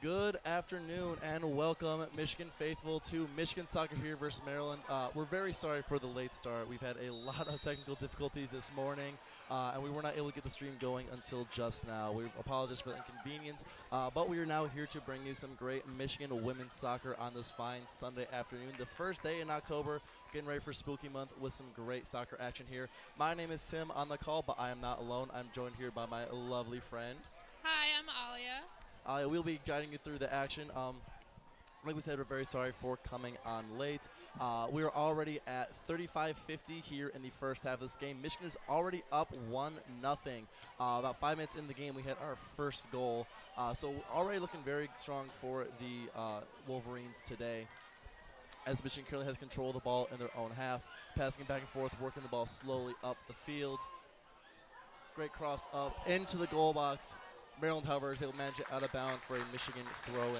Good afternoon and welcome, Michigan faithful, to Michigan Soccer here versus Maryland. We're very sorry for the late start. We've had a lot of technical difficulties this morning, and we were not able to get the stream going until just now. We apologize for the inconvenience, but we are now here to bring you some great Michigan women's soccer on this fine Sunday afternoon, the first day in October, getting ready for Spooky Month with some great soccer action here. My name is Tim on the call, but I am not alone. I'm joined here by my lovely friend. Hi, I'm Aliya. We'll be guiding you through the action. Like we said, we're very sorry for coming on late. We are already at 35-50 here in the first half of this game. Michigan is already up 1-0. About 5 minutes in the game, we had our first goal. So we're already looking very strong for the Wolverines today, as Michigan currently has control of the ball in their own half, passing it back and forth, working the ball slowly up the field. Great cross up into the goal box. Maryland, however, is able to manage it out of bounds for a Michigan throw-in.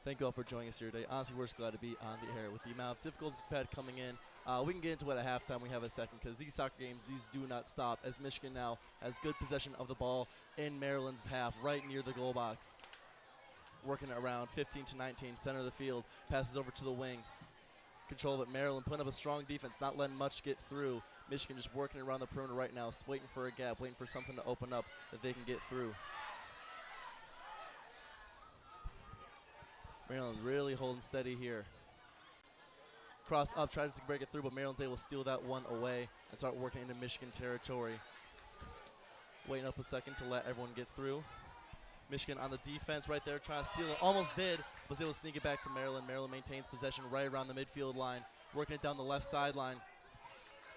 Thank you all for joining us here today. Honestly, we're just glad to be on the air. With the amount of difficulties we've had coming in, we can get into it at halftime. We have a second, because these soccer games, these do not stop, as Michigan now has good possession of the ball in Maryland's half, right near the goal box. Working it around 15-19, center of the field, passes over to the wing. Control of it. Maryland putting up a strong defense, not letting much get through. Michigan just working around the perimeter right now, waiting for a gap, waiting for something to open up that they can get through. Maryland really holding steady here. Cross up, tries to break it through, but Maryland's able to steal that one away and start working into Michigan territory. Waiting up a second to let everyone get through. Michigan on the defense right there, trying to steal it. Almost did, was able to sneak it back to Maryland. Maryland maintains possession right around the midfield line, working it down the left sideline,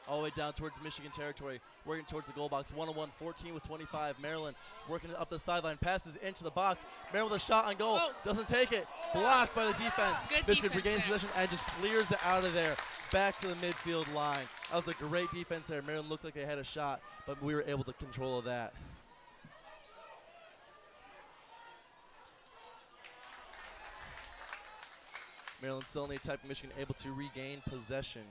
all the way down towards Michigan territory, working towards the goal box. 1-on-1, 14 with 25. Maryland working it up the sideline, passes into the box. Maryland with a shot on goal, doesn't take it. Blocked by the defense. Good Michigan defense regains there. possession and just clears it out of there, back to the midfield line. That was a great defense there. Maryland looked like they had a shot, but we were able to control that. Maryland still in the attack, Michigan able to regain possession.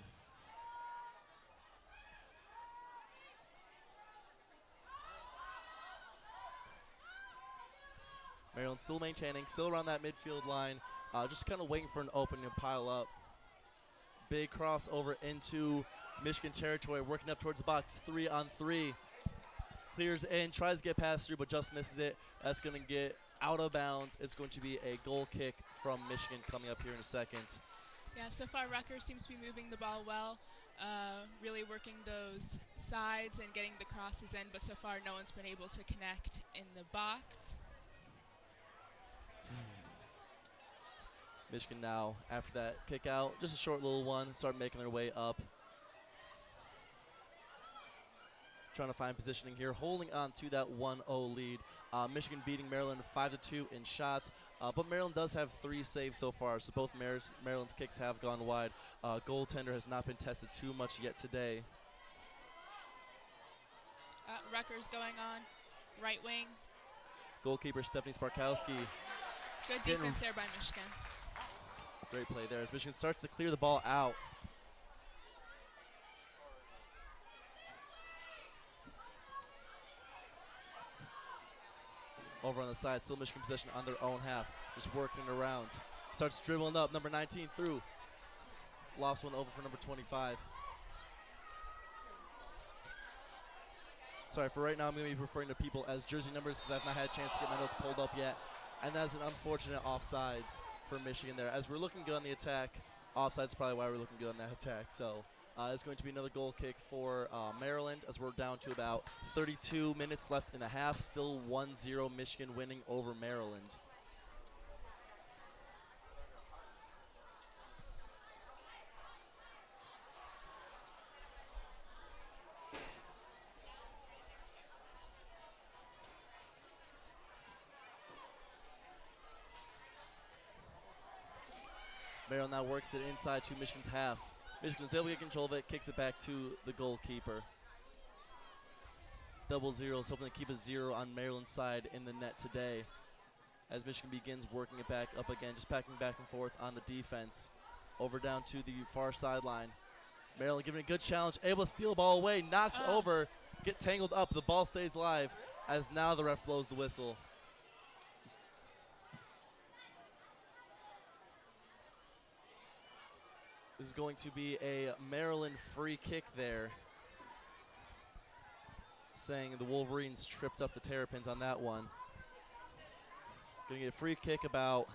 Maryland still maintaining, still around that midfield line, just kind of waiting for an opening to pile up. Big crossover into Michigan territory, working up towards the box, 3-on-3. Clears in, tries to get past through, but just misses it. That's going to get out of bounds. It's going to be a goal kick from Michigan coming up here in a second. Yeah, so far Rutgers seems to be moving the ball well, really working those sides and getting the crosses in, but so far no one's been able to connect in the box. Michigan now, after that kick out, just a short little one, start making their way up. Trying to find positioning here, holding on to that 1-0 lead. Michigan beating Maryland 5-2 in shots, but Maryland does have 3 saves so far, so both Maryland's kicks have gone wide. Goaltender has not been tested too much yet today. Rutgers going on, right wing. Goalkeeper Stephanie Sparkowski. Good defense there by Michigan. Great play there as Michigan starts to clear the ball out. Over on the side, still Michigan possession on their own half. Just working around. Starts dribbling up, number 19 through. Lost one over for number 25. Sorry, for right now I'm going to be referring to people as jersey numbers because I've not had a chance to get my notes pulled up yet. And that's an unfortunate offsides for Michigan there. As we're looking good on the attack, offsides probably why we're looking good on that attack. So it's going to be another goal kick for Maryland as we're down to about 32 minutes left in the half. Still 1-0 Michigan winning over Maryland. Maryland now works it inside to Michigan's half. Michigan's able to get control of it, kicks it back to the goalkeeper. Double zeros, hoping to keep a 0 on Maryland's side in the net today, as Michigan begins working it back up again, just packing back and forth on the defense. Over down to the far sideline. Maryland giving a good challenge, able to steal the ball away, knocks over, get tangled up. The ball stays live as now the ref blows the whistle. This is going to be a Maryland free kick there, saying the Wolverines tripped up the Terrapins on that one. Going to get a free kick about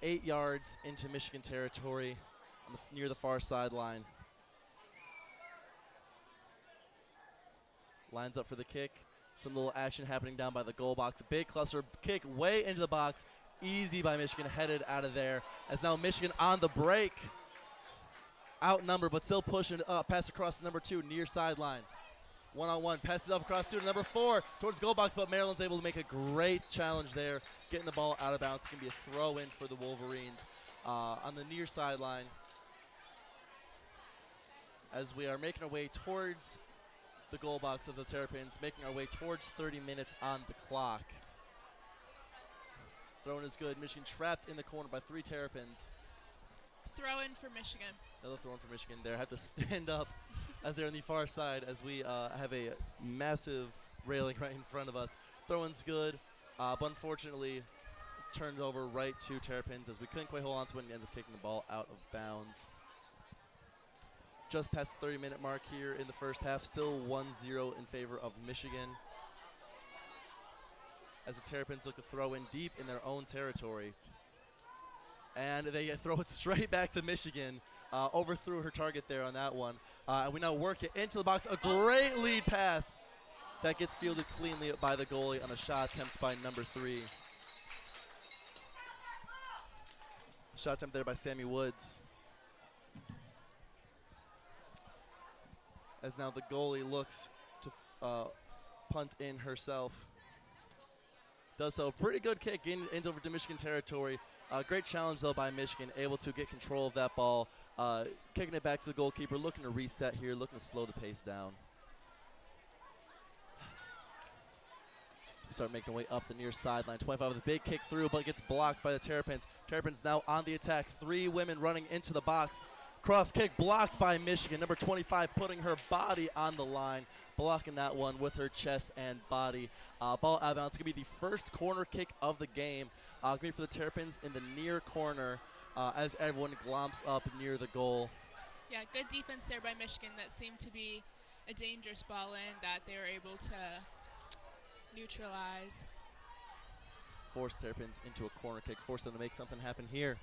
8 yards into Michigan territory on near the far sideline. Lines up for the kick. Some little action happening down by the goal box. Big cluster kick way into the box. Easy by Michigan, headed out of there. As now Michigan on the break. Outnumbered, but still pushing up. Pass across to number 2, near sideline. One-on-one, passes up across to number 4 towards the goal box, but Maryland's able to make a great challenge there, getting the ball out of bounds. It's going to be a throw-in for the Wolverines on the near sideline. As we are making our way towards the goal box of the Terrapins, making our way towards 30 minutes on the clock. Throw-in is good. Michigan trapped in the corner by 3 Terrapins. Throw-in for Michigan. Another throw-in for Michigan there. Have to stand up as they're on the far side as we have a massive railing right in front of us. Throw-in's good, but unfortunately it's turned over right to Terrapins as we couldn't quite hold on to it and ends up kicking the ball out of bounds. Just past the 30-minute mark here in the first half, still 1-0 in favor of Michigan, as the Terrapins look to throw in deep in their own territory. And they throw it straight back to Michigan. Overthrew her target there on that one. And we now work it into the box. A great lead pass that gets fielded cleanly by the goalie on a shot attempt by number 3. Shot attempt there by Sammy Woods. As now the goalie looks to punt in herself. Does so. Pretty good kick into over to Michigan territory. Great challenge, though, by Michigan, able to get control of that ball. Kicking it back to the goalkeeper, looking to reset here, looking to slow the pace down. We start making our way up the near sideline. 25 with a big kick through, but gets blocked by the Terrapins. Terrapins now on the attack. 3 women running into the box. Cross kick blocked by Michigan. Number 25 putting her body on the line, blocking that one with her chest and body. Ball out of bounds. It's going to be the first corner kick of the game. Going to be for the Terrapins in the near corner as everyone glomps up near the goal. Yeah, good defense there by Michigan. That seemed to be a dangerous ball in that they were able to neutralize. Force Terrapins into a corner kick. Force them to make something happen here.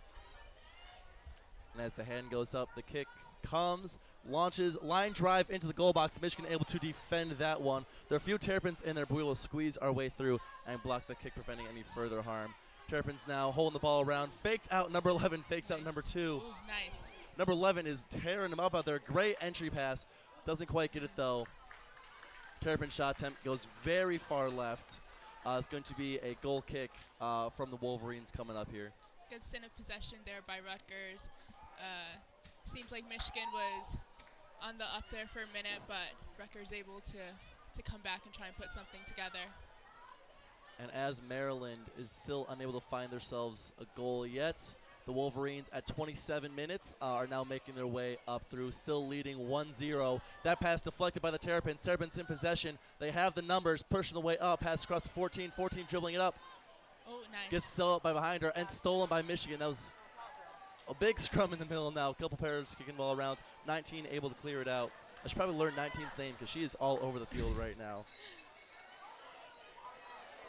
And as the hand goes up, the kick comes, launches, line drive into the goal box. Michigan able to defend that one. There are a few Terrapins in there, but we will squeeze our way through and block the kick, preventing any further harm. Terrapins now holding the ball around. Faked out number 11, fakes out number 2. Ooh, nice. Number 11 is tearing him up out there. Great entry pass. Doesn't quite get it, though. Terrapin shot attempt goes very far left. It's going to be a goal kick from the Wolverines coming up here. Good stint of possession there by Rutgers. Seems like Michigan was on the up there for a minute, but Rutgers able to come back and try and put something together. And as Maryland is still unable to find themselves a goal yet, the Wolverines at 27 minutes are now making their way up through, still leading 1-0. That pass deflected by the Terrapins. Terrapins in possession. They have the numbers, pushing the way up. Pass across to 14. 14 dribbling it up. Oh, nice. Gets stolen by behind her and stolen by Michigan. That was a big scrum in the middle now. A couple pairs kicking the ball around. 19 able to clear it out. I should probably learn 19's name because she is all over the field right now.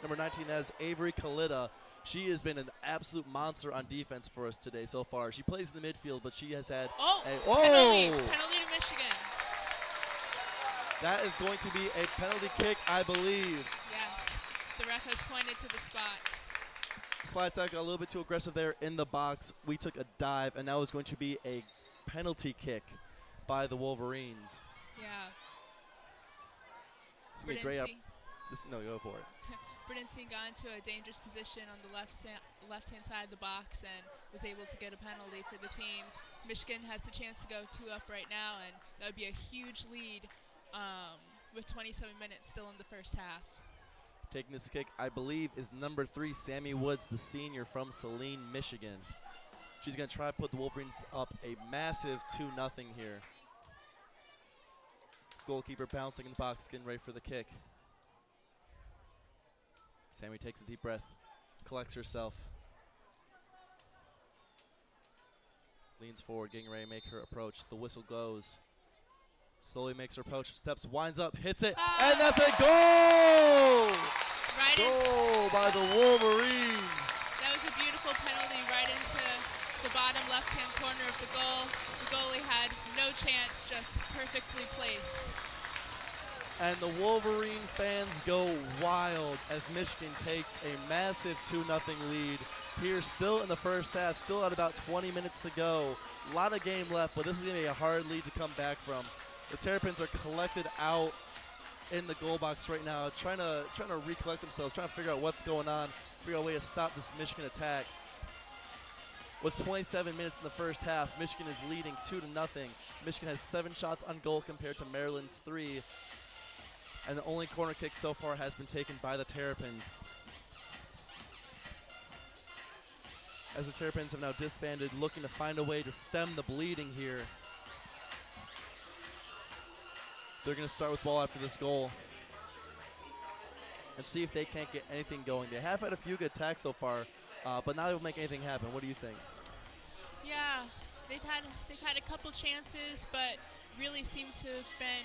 Number 19, that is Avery Kalita. She has been an absolute monster on defense for us today so far. She plays in the midfield, but she has had penalty to Michigan. That is going to be a penalty kick, I believe. Yes, the ref has pointed to the spot. Slide tackle a little bit too aggressive there in the box. We took a dive, and now is going to be a penalty kick by the Wolverines. Yeah. It's going to be great. No, go for it. Burdensee got into a dangerous position on the left-hand side of the box and was able to get a penalty for the team. Michigan has the chance to go 2 up right now, and that would be a huge lead with 27 minutes still in the first half. Taking this kick, I believe, is number 3, Sammy Woods, the senior from Saline, Michigan. She's going to try to put the Wolverines up a massive 2-0 here. This goalkeeper bouncing in the box, getting ready for the kick. Sammy takes a deep breath, collects herself. Leans forward, getting ready to make her approach. The whistle goes. Slowly makes her approach, steps, winds up, hits it, and that's a goal! Goal by the Wolverines. That was a beautiful penalty right into the bottom left-hand corner of the goal. The goalie had no chance, just perfectly placed. And the Wolverine fans go wild as Michigan takes a massive 2-0 lead. Here still in the first half, still at about 20 minutes to go. A lot of game left, but this is going to be a hard lead to come back from. The Terrapins are collected out in the goal box right now, trying to recollect themselves, trying to figure out what's going on, figure out a way to stop this Michigan attack. With 27 minutes in the first half, Michigan is leading 2-0. Michigan has 7 shots on goal compared to Maryland's 3. And the only corner kick so far has been taken by the Terrapins. As the Terrapins have now disbanded, looking to find a way to stem the bleeding here. They're going to start with ball after this goal and see if they can't get anything going. They have had a few good attacks so far, but now they'll make anything happen. What do you think? Yeah, they've had a couple chances, but really seem to have been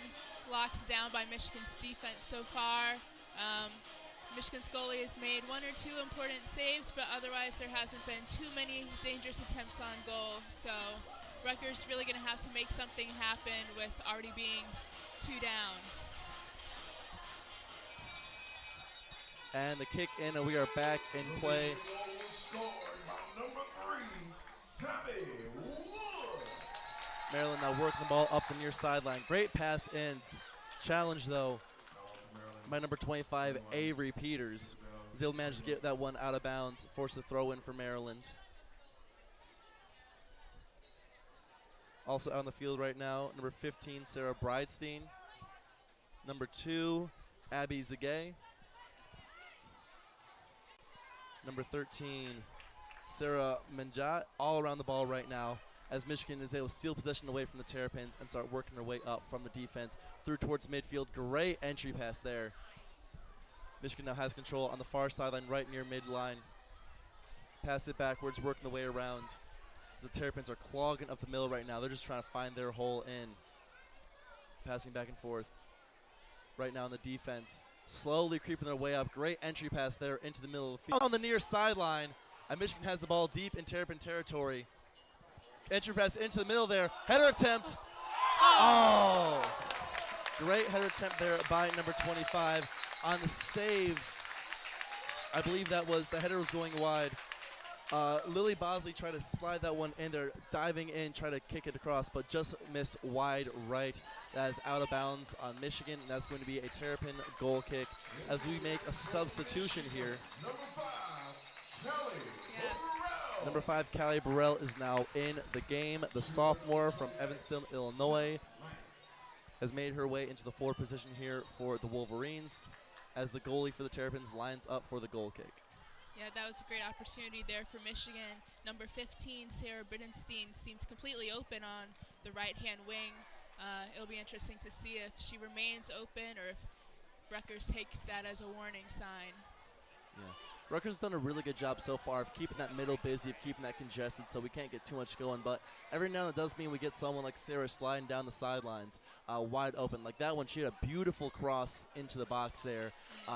locked down by Michigan's defense so far. Michigan's goalie has made 1 or 2 important saves, but otherwise there hasn't been too many dangerous attempts on goal. So Rutgers really going to have to make something happen with already being 2 down. And the kick in, and we are back in play. Maryland now working the ball up the near sideline. Great pass in. Challenge, though, by number 25, Avery Peters. Was able to manage to get that one out of bounds, force a throw in for Maryland. Also out on the field right now, number 15, Sarah Bridestein. Number 2, Abby Zagay. Number 13, Sarah Menjat, all around the ball right now as Michigan is able to steal possession away from the Terrapins and start working their way up from the defense through towards midfield. Great entry pass there. Michigan now has control on the far sideline right near midline. Pass it backwards, working the way around. The Terrapins are clogging up the middle right now. They're just trying to find their hole in. Passing back and forth. Right now in the defense. Slowly creeping their way up. Great entry pass there into the middle of the field. On the near sideline, and Michigan has the ball deep in Terrapin territory. Entry pass into the middle there. Header attempt. Oh! Great header attempt there by number 25 on the save. I believe that was, the header was going wide. Lily Bosley tried to slide that one in there, diving in, try to kick it across, but just missed wide right. That is out of bounds on Michigan, and that's going to be a Terrapin goal kick as we make a substitution here. Number 5, Callie Burrell is now in the game. The sophomore from Evanston, Illinois, has made her way into the forward position here for the Wolverines as the goalie for the Terrapins lines up for the goal kick. Yeah, that was a great opportunity there for Michigan. Number 15, Sarah Bridenstine, seemed completely open on the right-hand wing. It'll be interesting to see if she remains open or if Rutgers takes that as a warning sign. Yeah. Rutgers has done a really good job so far of keeping that middle busy, of keeping that congested, so we can't get too much going. But every now and then it does mean we get someone like Sarah sliding down the sidelines wide open. Like that one, she had a beautiful cross into the box there.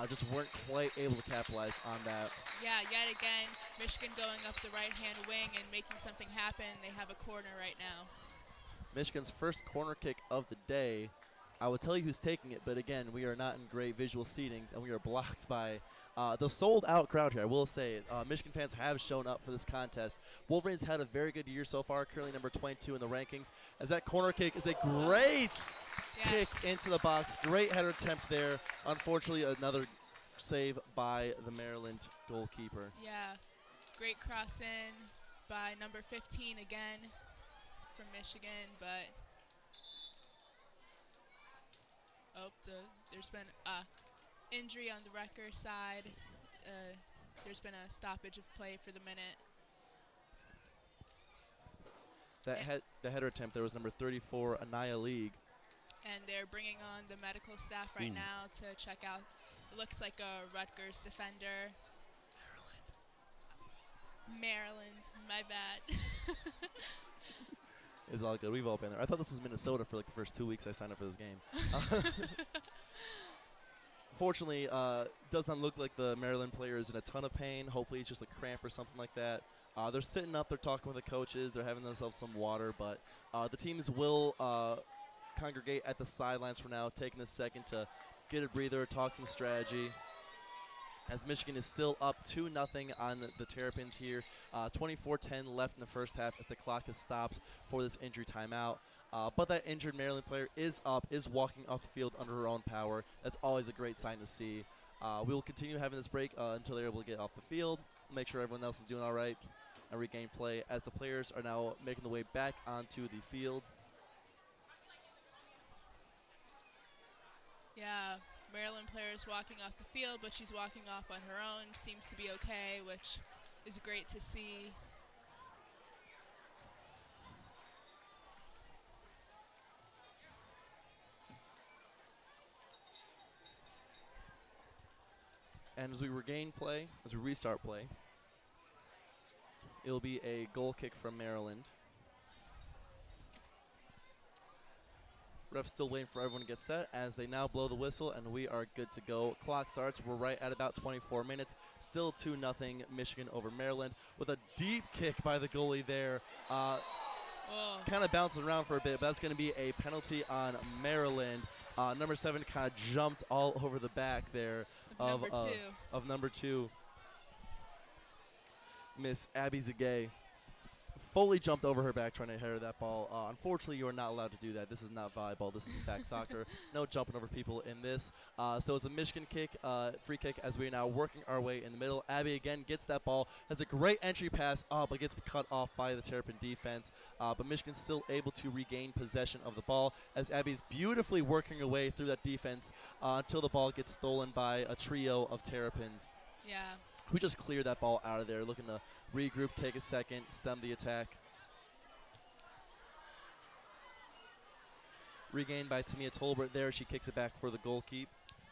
Just weren't quite able to capitalize on that. Yeah, yet again, Michigan going up the right-hand wing and making something happen. They have a corner right now. Michigan's first corner kick of the day. I will tell you who's taking it, but again, we are not in great visual seatings, and we are blocked by the sold-out crowd here. I will say, Michigan fans have shown up for this contest. Wolverines had a very good year so far, currently number 22 in the rankings, as that corner kick is a great kick into the box. Great header attempt there. Unfortunately, another save by the Maryland goalkeeper. Yeah, great cross in by number 15 again from Michigan, but there's been injury on the Rutgers side. There's been a stoppage of play for the minute. The header attempt there was number 34, Anaya League. And they're bringing on the medical staff right now to check out. It looks like a Rutgers defender. Maryland, my bad. It's all good. We've all been there. I thought this was Minnesota for like the first 2 weeks I signed up for this game. Fortunately, does not look like the Maryland player is in a ton of pain. Hopefully it's just a cramp or something like that. They're sitting up. They're talking with the coaches. They're having themselves some water. But the teams will congregate at the sidelines for now, taking a second to get a breather, talk some strategy. As Michigan is still up 2-0 on the Terrapins here. 24-10 left in the first half as the clock has stopped for this injury timeout. But that injured Maryland player is up, is walking off the field under her own power. That's always a great sign to see. We will continue having this break until they're able to get off the field, make sure everyone else is doing all right, and regain play as the players are now making the way back onto the field. Yeah, Maryland player is walking off the field, but she's walking off on her own. Seems to be okay, which is great to see. And as we regain play, as we restart play, it'll be a goal kick from Maryland. Ref's still waiting for everyone to get set as they now blow the whistle, and we are good to go. Clock starts. We're right at about 24 minutes. Still 2-0 Michigan over Maryland with a deep kick by the goalie there. Kind of bouncing around for a bit, but that's going to be a penalty on Maryland. Number 7 kind of jumped all over the back there of number 2, Miss Abby Zagay. Fully jumped over her back trying to header that ball. Unfortunately, you are not allowed to do that. This is not volleyball. This is, in fact, soccer. No jumping over people in this. So it's a Michigan kick, free kick, as we are now working our way in the middle. Abby, again, gets that ball. Has a great entry pass, but gets cut off by the Terrapin defense. But Michigan's still able to regain possession of the ball as Abby's beautifully working her way through that defense until the ball gets stolen by a trio of Terrapins. Yeah. Who just cleared that ball out of there, looking to regroup, take a second, stem the attack. Regained by Tamia Tolbert there. She kicks it back for the goal keep.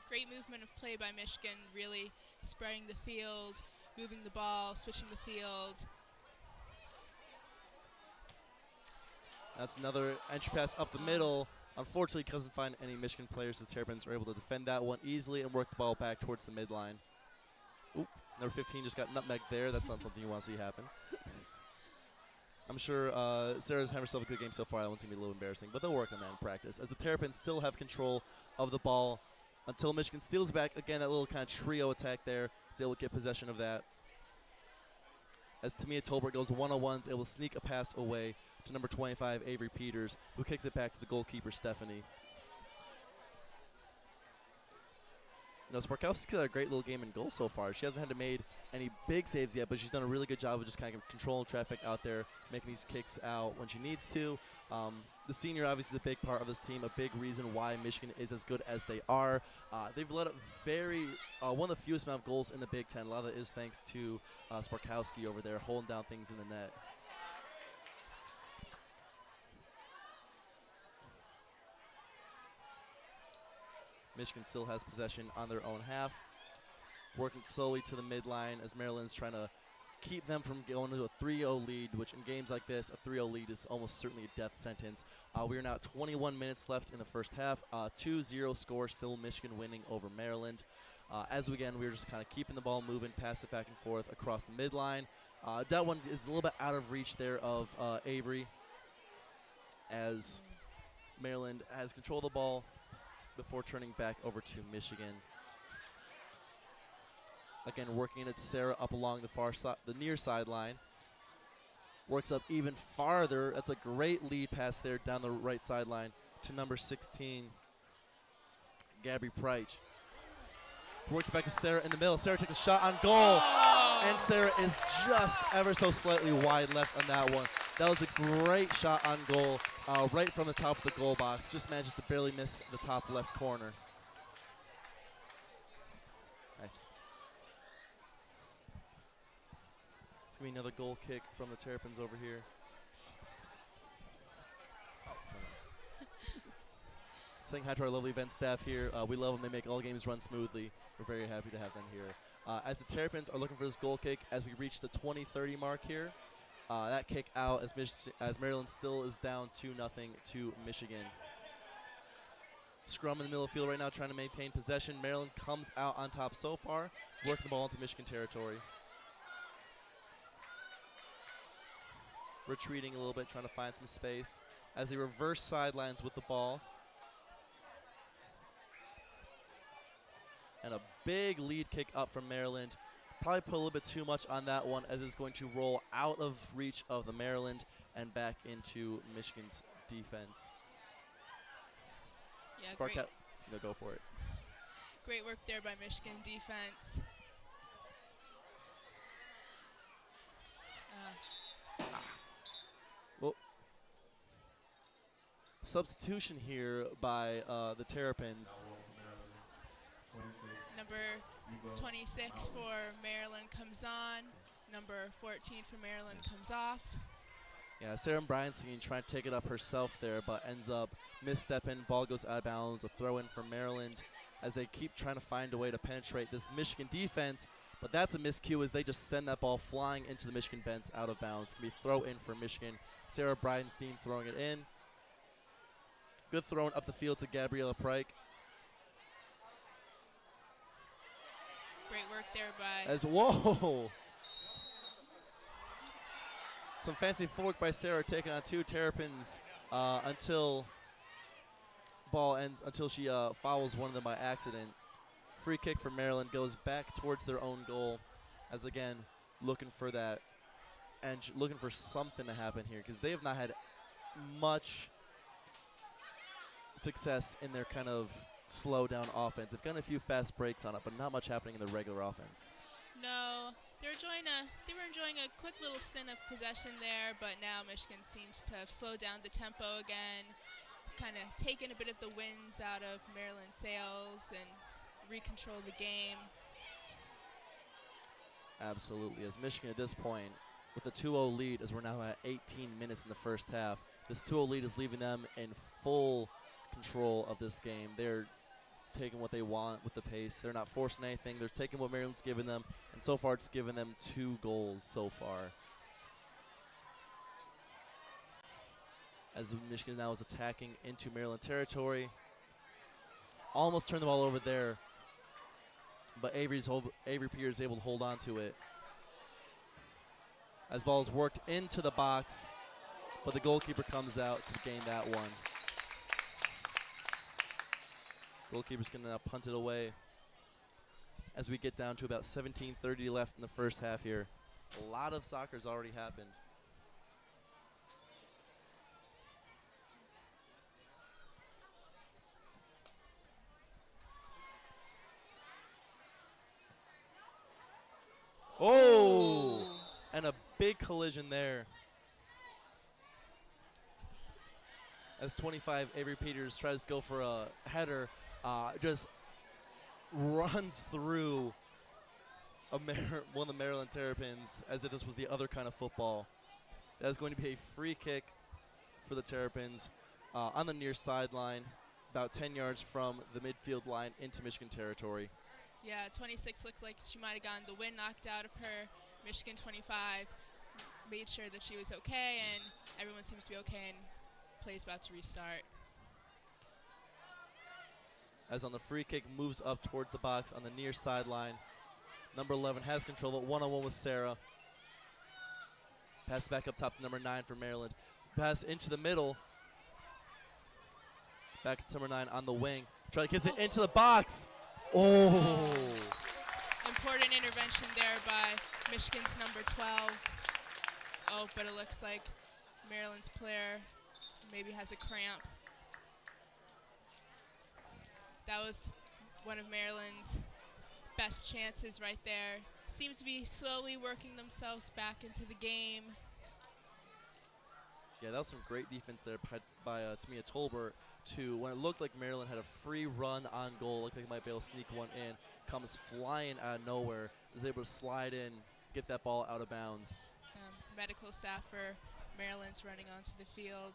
Great movement of play by Michigan, really spreading the field, moving the ball, switching the field. That's another entry pass up the middle. Unfortunately, doesn't find any Michigan players. The Terrapins are able to defend that one easily and work the ball back towards the midline. Oop, number 15 just got nutmegged there. That's not something you want to see happen. I'm sure Sarah's having herself a good game so far. That one's going to be a little embarrassing, but they'll work on that in practice. As the Terrapins still have control of the ball until Michigan steals back. Again, that little kind of trio attack there. Is able to get possession of that. As Tamia Tolbert goes one-on-ones, able to sneak a pass away to number 25, Avery Peters, who kicks it back to the goalkeeper, Stephanie. You know, Sparkowski's had a great little game in goal so far. She hasn't had to made any big saves yet, but she's done a really good job of just kind of controlling traffic out there, making these kicks out when she needs to. The senior obviously is a big part of this team, a big reason why Michigan is as good as they are. They've let up one of the fewest amount of goals in the Big Ten. A lot of it is thanks to Sparkowski over there holding down things in the net. Michigan still has possession on their own half, working slowly to the midline as Maryland's trying to keep them from going to a 3-0 lead, which in games like this, a 3-0 lead is almost certainly a death sentence. We are now 21 minutes left in the first half. 2-0 score, still Michigan winning over Maryland. We're just kind of keeping the ball moving, pass it back and forth across the midline. That one is a little bit out of reach there of Avery, as Maryland has control of the ball before turning back over to Michigan. Again, working it to Sarah up along the far side, the near sideline. Works up even farther. That's a great lead pass there down the right sideline to number 16, Gabby Preich. Works back to Sarah in the middle. Sarah takes a shot on goal. And Sarah is just ever so slightly wide left on that one. That was a great shot on goal, right from the top of the goal box. Just manages to barely miss the top left corner. Okay. It's going to be another goal kick from the Terrapins over here. saying hi to our lovely event staff here. We love them. They make all games run smoothly. We're very happy to have them here. As the Terrapins are looking for this goal kick as we reach the 20-30 mark here. That kick out as Maryland still is down 2-0 to Michigan. Scrum in the middle of the field right now trying to maintain possession. Maryland comes out on top so far, working the ball into Michigan territory. Retreating a little bit, trying to find some space as they reverse sidelines with the ball. And a big lead kick up from Maryland. Probably put a little bit too much on that one as it's going to roll out of reach of the Maryland and back into Michigan's defense. Yeah, Sparkat, go for it. Great work there by Michigan defense. Well, substitution here by the Terrapins. Number 26 for Maryland comes on. Number 14 for Maryland comes off. Yeah, Sarah Bryanstein trying to take it up herself there, but ends up misstepping. Ball goes out of bounds. A throw in for Maryland as they keep trying to find a way to penetrate this Michigan defense. But that's a miscue as they just send that ball flying into the Michigan bench out of bounds. It's going to be throw in for Michigan. Sarah Bryanstein throwing it in. Good throw up the field to Gabriella Pryke. Great work there by... Whoa! Some fancy footwork by Sarah taking on two Terrapins until she fouls one of them by accident. Free kick for Maryland goes back towards their own goal as, again, looking for that and looking for something to happen here because they have not had much success in their kind of slow down offense. They've gotten a few fast breaks on it, but not much happening in the regular offense. No, they were enjoying a quick little stint of possession there, but now Michigan seems to have slowed down the tempo again, kind of taken a bit of the winds out of Maryland's sails and recontrol the game. Absolutely. As Michigan at this point, with a 2-0 lead, as we're now at 18 minutes in the first half, this 2-0 lead is leaving them in full control of this game. They're taking what they want with the pace. They're not forcing anything. They're taking what Maryland's given them, and so far it's given them 2 goals so far. As Michigan now is attacking into Maryland territory. Almost turned the ball over there, but Avery Peters is able to hold on to it. As ball is worked into the box, but the goalkeeper comes out to gain that one. Goalkeeper's going to now punt it away as we get down to about 17:30 left in the first half here. A lot of soccer's already happened. Oh! And a big collision there. As 25, Avery Peters tries to go for a header, just runs through one of the Maryland Terrapins as if this was the other kind of football. That is going to be a free kick for the Terrapins on the near sideline, about 10 yards from the midfield line into Michigan territory. Yeah, 26 looked like she might have gotten the wind knocked out of her. Michigan 25 made sure that she was okay, and everyone seems to be okay, and play's about to restart. As on the free kick, moves up towards the box on the near sideline. Number 11 has control of it, one-on-one with Sarah. Pass back up top to number 9 for Maryland. Pass into the middle. Back to number 9 on the wing. Try to get it into the box. Oh! Important intervention there by Michigan's number 12. Oh, but it looks like Maryland's player maybe has a cramp. That was one of Maryland's best chances right there. Seem to be slowly working themselves back into the game. Yeah, that was some great defense there by Tamia Tolbert to when it looked like Maryland had a free run on goal, looked like they might be able to sneak one in, comes flying out of nowhere, is able to slide in, get that ball out of bounds. Medical staff for Maryland's running onto the field.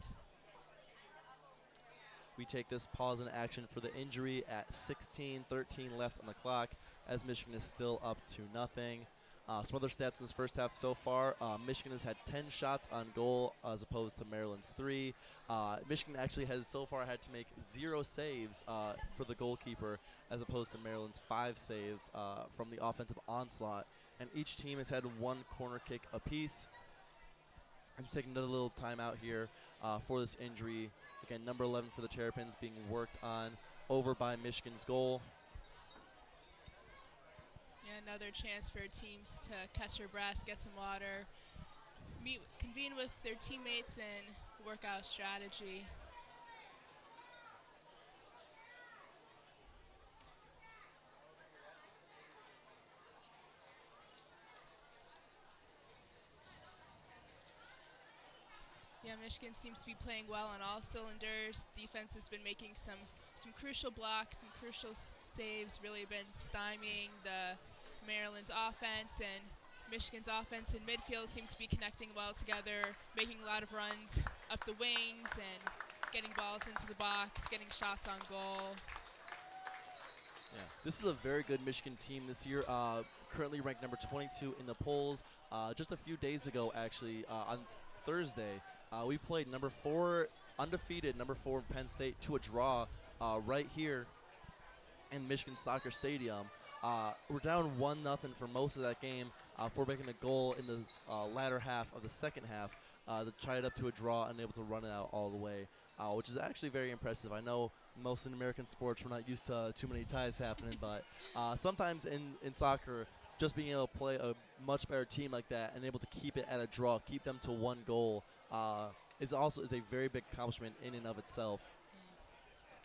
We take this pause in action for the injury at 16:13 left on the clock, as Michigan is still up 2-0. Some other stats in this first half so far. Michigan has had 10 shots on goal as opposed to Maryland's 3. Michigan actually has so far had to make 0 saves for the goalkeeper as opposed to Maryland's 5 saves from the offensive onslaught. And each team has had 1 corner kick apiece. As we take another little timeout here for this injury. Again, number 11 for the Terrapins being worked on over by Michigan's goal. Another chance for teams to catch their breath, get some water, convene with their teammates, and work out strategy. Yeah, Michigan seems to be playing well on all cylinders. Defense has been making some crucial blocks, some crucial saves, really been stymieing the Maryland's offense, and Michigan's offense and midfield seems to be connecting well together, making a lot of runs up the wings and getting balls into the box, getting shots on goal. Yeah, this is a very good Michigan team this year. Currently ranked number 22 in the polls. Just a few days ago, actually, on Thursday, we played number 4, undefeated number 4 Penn State to a draw right here in Michigan Soccer Stadium. We're down 1-0 for most of that game for making a goal in the latter half of the second half to tie it up to a draw and able to run it out all the way, which is actually very impressive. I know most in American sports we're not used to too many ties happening, but sometimes in soccer, just being able to play a much better team like that and able to keep it at a draw, keep them to 1 goal, is a very big accomplishment in and of itself.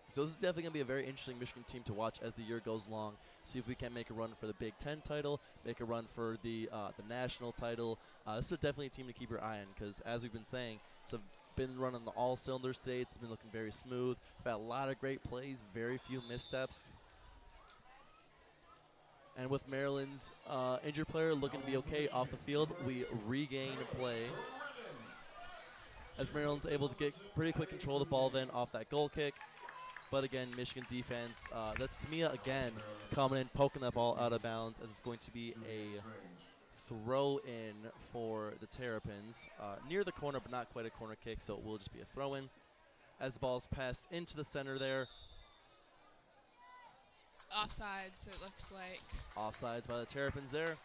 So this is definitely going to be a very interesting Michigan team to watch as the year goes along. See if we can make a run for the Big Ten title, make a run for the national title. This is definitely a team to keep your eye on because, as we've been saying, it's been running on all cylinders today. It's been looking very smooth. We've had a lot of great plays, very few missteps. And with Maryland's injured player looking to be okay off the field, we regain play. As Maryland's able to get pretty quick control of the ball then off that goal kick. But again, Michigan defense, that's Tamia again coming in, poking that ball out of bounds, as it's going to be a throw-in for the Terrapins. Near the corner, but not quite a corner kick, so it will just be a throw-in. As the ball's passed into the center there. Offsides, it looks like. Offsides by the Terrapins there.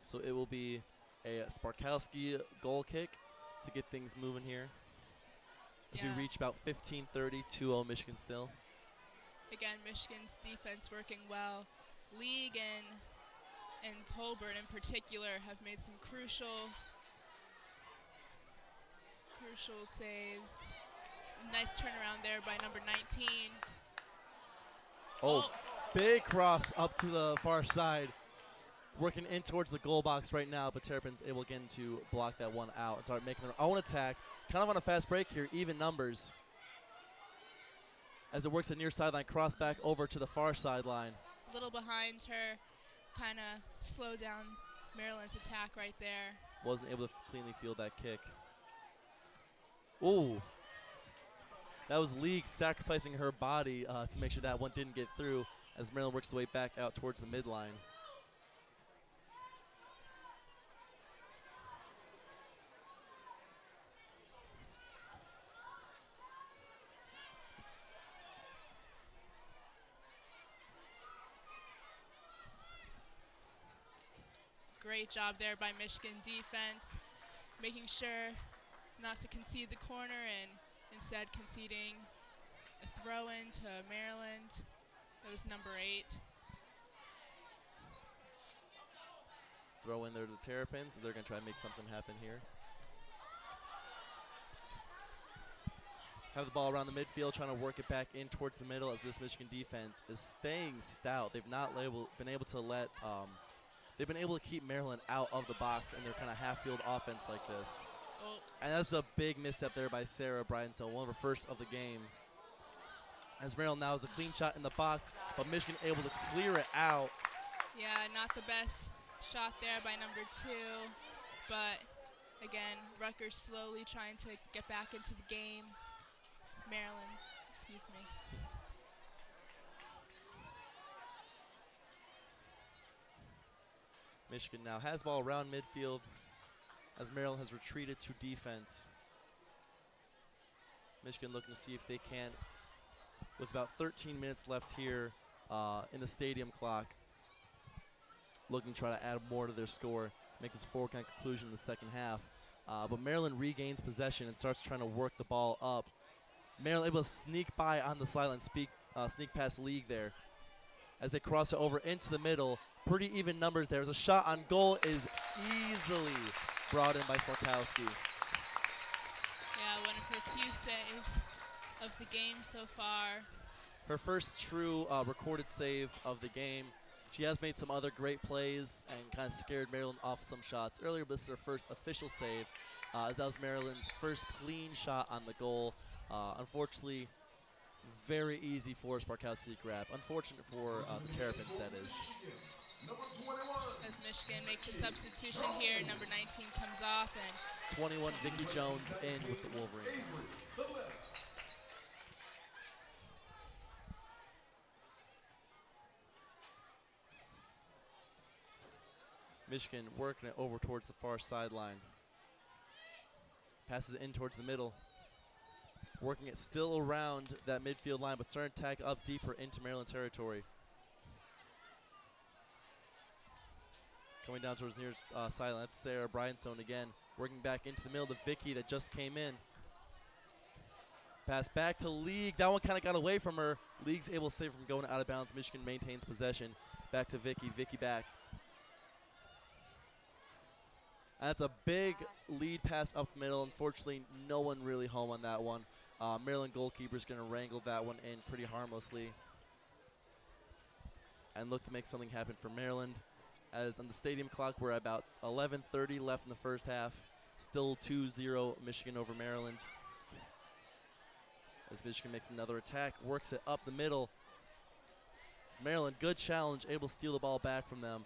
So it will be a Sparkowski goal kick to get things moving here. As we reach about 15:30, 2-0 Michigan still. Again, Michigan's defense working well. League and Tolbert in particular have made some crucial saves. A nice turnaround there by number 19. Oh, big cross up to the far side. Working in towards the goal box right now, but Terrapins able again to block that one out and start making their own attack. Kind of on a fast break here, even numbers. As it works the near sideline, cross back over to the far sideline. A little behind her, kind of slow down Maryland's attack right there. Wasn't able to cleanly field that kick. Ooh. That was League sacrificing her body to make sure that one didn't get through as Maryland works its way back out towards the midline. Great job there by Michigan defense, making sure not to concede the corner and instead conceding a throw-in to Maryland. That was number 8. Throw in there to the Terrapins, so they're going to try and make something happen here. Have the ball around the midfield, trying to work it back in towards the middle as this Michigan defense is staying stout. They've not been able to let they've been able to keep Maryland out of the box in their kind of half-field offense like this. Oh. And that's a big misstep there by Sarah Bryanstone, one of her first of the game. As Maryland now has a clean shot in the box, but Michigan able to clear it out. Yeah, not the best shot there by number 2, but Again, Rutgers slowly trying to get back into the game. Maryland, excuse me. Michigan now has ball around midfield as Maryland has retreated to defense. Michigan looking to see if they can, with about 13 minutes left here in the stadium clock, looking to try to add more to their score, make this foregone conclusion in the second half. But Maryland regains possession and starts trying to work the ball up. Maryland able to sneak by on the sideline, sneak past League there as they cross it over into the middle. Pretty even numbers there. As a shot on goal is easily brought in by Sparkowski. Yeah, one of her few saves of the game so far. Her first true recorded save of the game. She has made some other great plays and kind of scared Maryland off some shots earlier, but this is her first official save, as that was Maryland's first clean shot on the goal. Unfortunately, very easy for Sparkowski to grab. Unfortunate for the Terrapins, that is. As Michigan makes a substitution here, number 19 comes off, and 21, Vicky Jones in with the Wolverines. Michigan working it over towards the far sideline. Passes in towards the middle. Working it still around that midfield line, but starting to attack up deeper into Maryland territory. Coming down towards the near sideline, that's Sarah Bryanstone again. Working back into the middle to Vicky that just came in. Pass back to League. That one kind of got away from her. League's able to save from going out of bounds. Michigan maintains possession. Back to Vicky. Vicky back. And that's a big lead pass up the middle. Unfortunately, no one really home on that one. Maryland goalkeeper's going to wrangle that one in pretty harmlessly and look to make something happen for Maryland. As on the stadium clock, we're at about 11:30 left in the first half. Still 2-0 Michigan over Maryland. As Michigan makes another attack, works it up the middle. Maryland, good challenge, able to steal the ball back from them.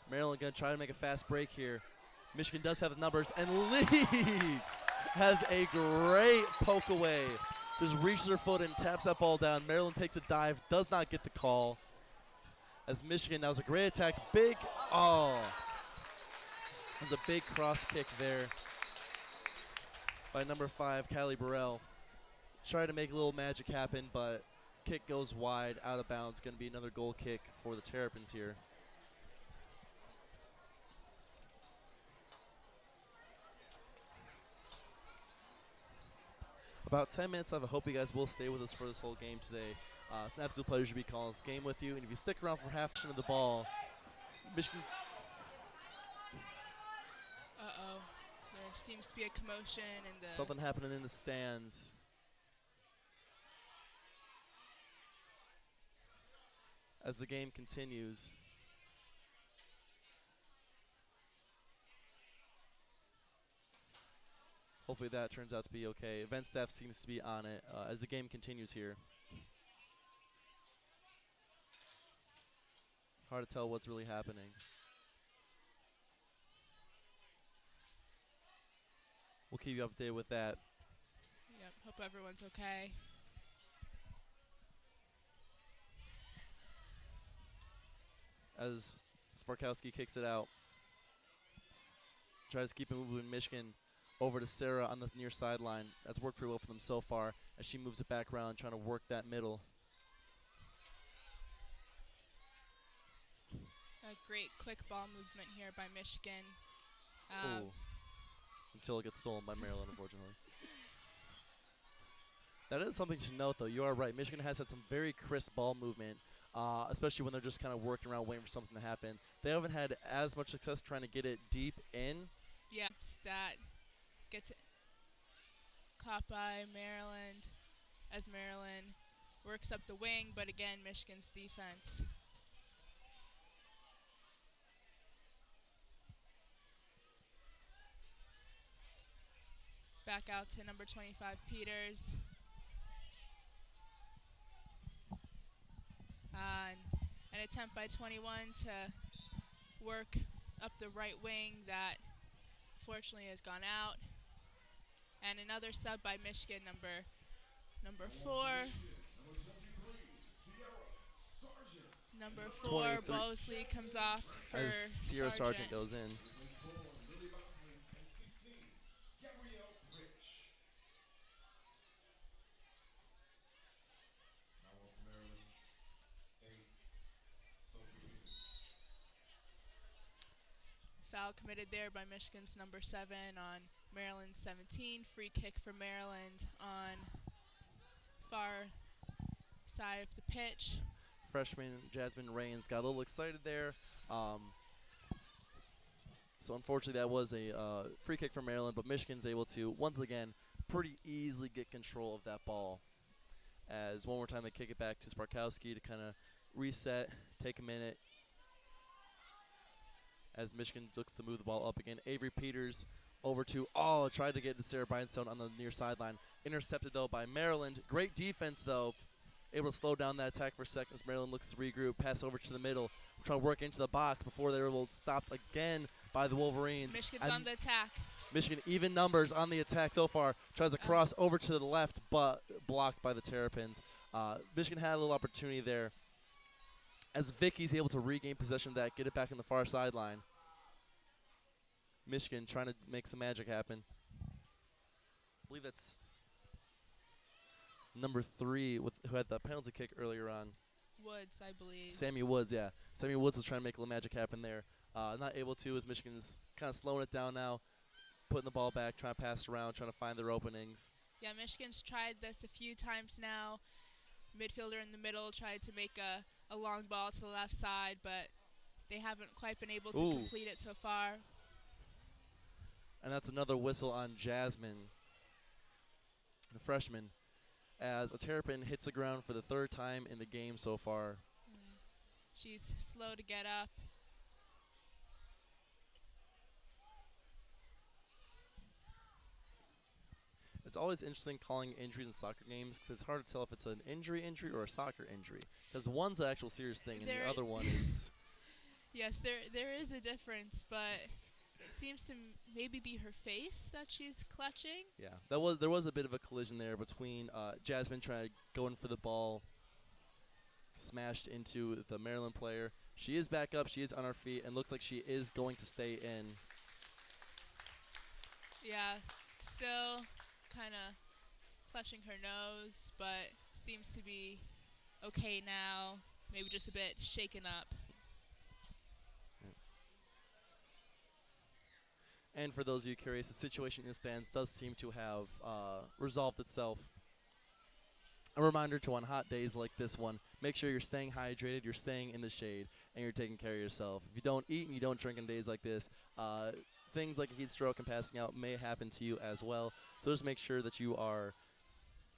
Maryland going to try to make a fast break here. Michigan does have the numbers, and League has a great poke away. Just reaches her foot and taps that ball down. Maryland takes a dive, does not get the call. As Michigan, that was a great attack. Big, oh. There's a big cross kick there by number 5, Callie Burrell. Try to make a little magic happen, but kick goes wide, out of bounds. Going to be another goal kick for the Terrapins here. About 10 minutes left. I hope you guys will stay with us for this whole game today. It's an absolute pleasure to be calling this game with you. And if you stick around for half of the ball, Michigan. Uh-oh. There seems to be a commotion in the... Something happening in the stands. As the game continues. Hopefully that turns out to be okay. Event staff seems to be on it as the game continues here. Hard to tell what's really happening. We'll keep you updated with that. Yep, hope everyone's okay. As Sparkowski kicks it out. Tries to keep it moving Michigan over to Sarah on the near sideline. That's worked pretty well for them so far as she moves it back around, trying to work that middle. A great quick ball movement here by Michigan. Until it gets stolen by Maryland, unfortunately. That is something to note, though. You are right. Michigan has had some very crisp ball movement, especially when they're just kind of working around waiting for something to happen. They haven't had as much success trying to get it deep in. Yeah, that gets caught by Maryland as Maryland works up the wing, but again, Michigan's defense. Back out to number 25, Peters. An attempt by 21 to work up the right wing that unfortunately has gone out. And another sub by Michigan, number 4. Number 4, 23 Bosley comes off for as Sierra Sargent Sargent. goes in. Foul committed there by Michigan's number 7 on Maryland's 17. Free kick for Maryland on far side of the pitch. Freshman Jasmine Rains got a little excited there. So unfortunately that was a free kick for Maryland, but Michigan's able to, once again, pretty easily get control of that ball. As one more time they kick it back to Sparkowski to kind of reset, take a minute. As Michigan looks to move the ball up again. Avery Peters over to, tried to get to Sarah Brinestone on the near sideline. Intercepted, though, by Maryland. Great defense, though. Able to slow down that attack for a second as Maryland looks to regroup. Pass over to the middle. Trying to work into the box before they were able to stop again by the Wolverines. Michigan's and on the attack. Michigan even numbers on the attack so far. Tries to cross over to the left, but blocked by the Terrapins. Michigan had a little opportunity there as Vicky's able to regain possession of that, get it back on the far sideline. Michigan trying to make some magic happen. I believe that's number 3 who had the penalty kick earlier on. Woods, I believe. Sammy Woods, yeah. Sammy Woods was trying to make a little magic happen there. Not able to as Michigan's kind of slowing it down now, putting the ball back, trying to pass it around, trying to find their openings. Yeah, Michigan's tried this a few times now. Midfielder in the middle tried to make a long ball to the left side, but they haven't quite been able to complete it so far. And that's another whistle on Jasmine, the freshman, as a Terrapin hits the ground for the 3rd time in the game so far. She's slow to get up. It's always interesting calling injuries in soccer games because it's hard to tell if it's an injury or a soccer injury. Because one's an actual serious thing and the other one is... Yes, there is a difference, but it seems to maybe be her face that she's clutching. Yeah, there was a bit of a collision there between Jasmine trying to go in for the ball, smashed into the Maryland player. She is back up, she is on her feet, and looks like she is going to stay in. Yeah, still kind of clutching her nose, but seems to be okay now. Maybe just a bit shaken up. And for those of you curious, the situation in the stands does seem to have resolved itself. A reminder to on hot days like this one, make sure you're staying hydrated, you're staying in the shade, and you're taking care of yourself. If you don't eat and you don't drink on days like this, things like heat stroke and passing out may happen to you as well. So just make sure that you are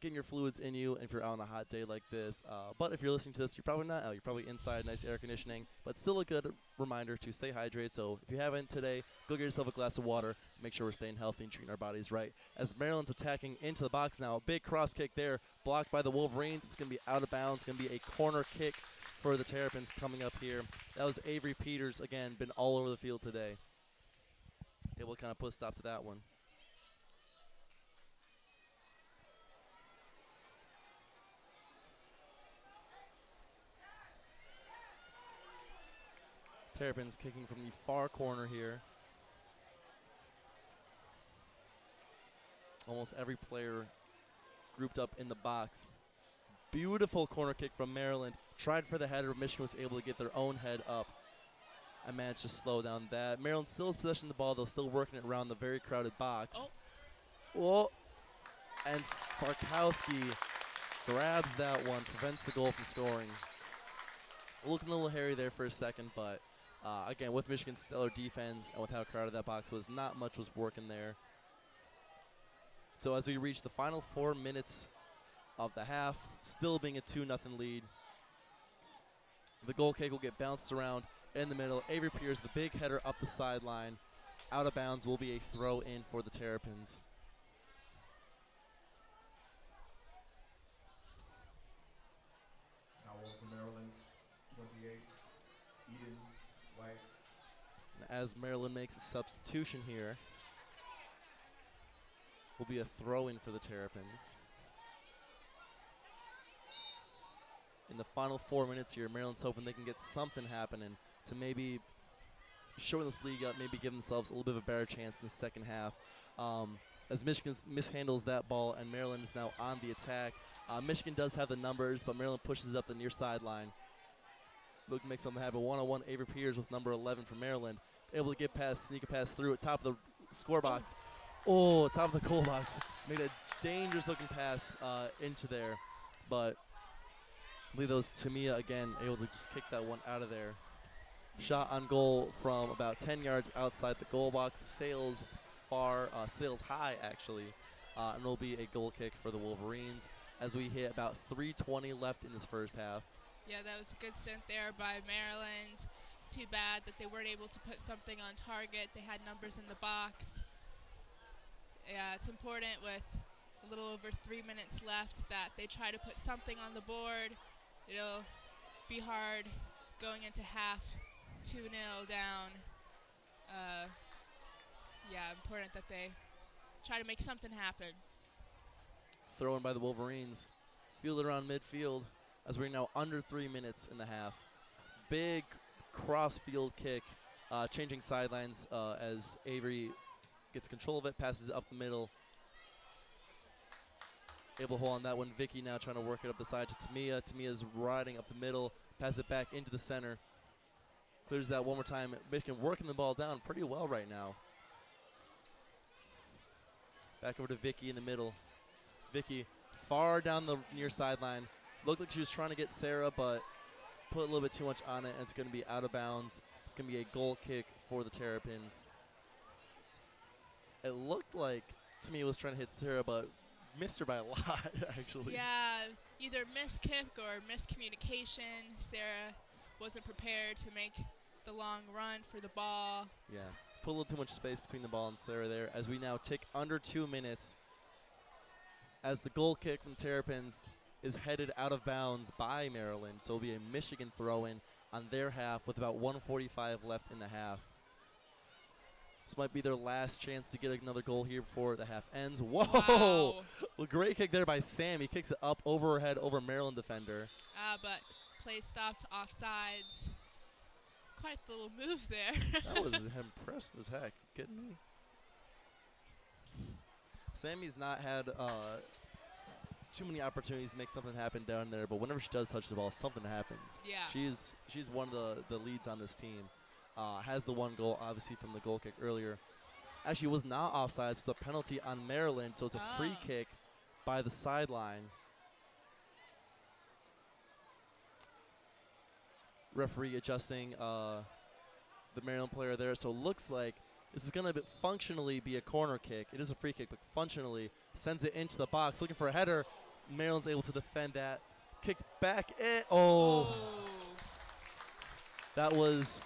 getting your fluids in you if you're out on a hot day like this. But if you're listening to this, you're probably not out. You're probably inside, nice air conditioning. But still a good reminder to stay hydrated. So if you haven't today, go get yourself a glass of water. Make sure we're staying healthy and treating our bodies right. As Maryland's attacking into the box now. A big cross kick there, blocked by the Wolverines. It's going to be out of bounds. It's going to be a corner kick for the Terrapins coming up here. That was Avery Peters, again, been all over the field today. Able to kind of put a stop to that one. Terrapins kicking from the far corner here. Almost every player grouped up in the box. Beautiful corner kick from Maryland. Tried for the header, but Michigan was able to get their own head up. I managed to slow down that. Maryland still has possession of the ball, though, still working it around the very crowded box. And Sparkowski grabs that one, prevents the goal from scoring. Looking a little hairy there for a second, but again, with Michigan's stellar defense and with how crowded that box was, not much was working there. So as we reach the final 4 minutes of the half, still being a 2-0 lead. The goal kick will get bounced around in the middle. Avery Peters, the big header up the sideline. Out of bounds will be a throw in for the Terrapins. Now on for Maryland, 28, Eden White. And as Maryland makes a substitution here, will be a throw-in for the Terrapins. In the final 4 minutes here, Maryland's hoping they can get something happening to maybe shorten this league up, maybe give themselves a little bit of a better chance in the second half. As Michigan mishandles that ball and Maryland is now on the attack. Michigan does have the numbers, but Maryland pushes up the near sideline. Look to make something happen. One-on-one, Avery Peters with number 11 for Maryland. Able to get past, sneak a pass through at top of the score box. Oh, top of the goal box. Made a dangerous-looking pass into there. But I believe that was Tamia again, able to just kick that one out of there. Shot on goal from about 10 yards outside the goal box. Sails high, actually. And it'll be a goal kick for the Wolverines as we hit about 3:20 left in this first half. Yeah, that was a good stint there by Maryland. Too bad that they weren't able to put something on target. They had numbers in the box. Yeah, it's important with a little over 3 minutes left that they try to put something on the board. It'll be hard going into half, 2-0 down. Yeah, important that they try to make something happen. Throw in by the Wolverines. Fielded around midfield as we're now under 3 minutes in the half. Big cross-field kick, changing sidelines as Avery gets control of it, passes it up the middle. Able to hold on that one. Vicky now trying to work it up the side to Tamia. Tamia's riding up the middle, pass it back into the center. Clears that one more time. Michigan working the ball down pretty well right now. Back over to Vicky in the middle. Vicky far down the near sideline. Looked like she was trying to get Sarah, but put a little bit too much on it, and it's going to be out of bounds. It's going to be a goal kick for the Terrapins. It looked like Tamia was trying to hit Sarah, but missed her by a lot, actually. Yeah, either missed kick or miscommunication. Sarah wasn't prepared to make the long run for the ball. Yeah, put a little too much space between the ball and Sarah there as we now tick under 2 minutes as the goal kick from Terrapins is headed out of bounds by Maryland. So it'll be a Michigan throw-in on their half with about 1:45 left in the half. This might be their last chance to get another goal here before the half ends. Whoa! Wow. Well, great kick there by Sam. He kicks it up over her head over Maryland defender. But play stopped offsides. Quite the little move there. That was impressive as heck. You kidding me? Sammy's not had too many opportunities to make something happen down there, but whenever she does touch the ball, something happens. Yeah. She's one of the leads on this team. Has the one goal, obviously, from the goal kick earlier. Actually, it was not offside, so it's a penalty on Maryland, so it's a free kick by the sideline. Referee adjusting the Maryland player there, so it looks like this is going to functionally be a corner kick. It is a free kick, but functionally sends it into the box, looking for a header. Maryland's able to defend that. Kick back in. Oh. That was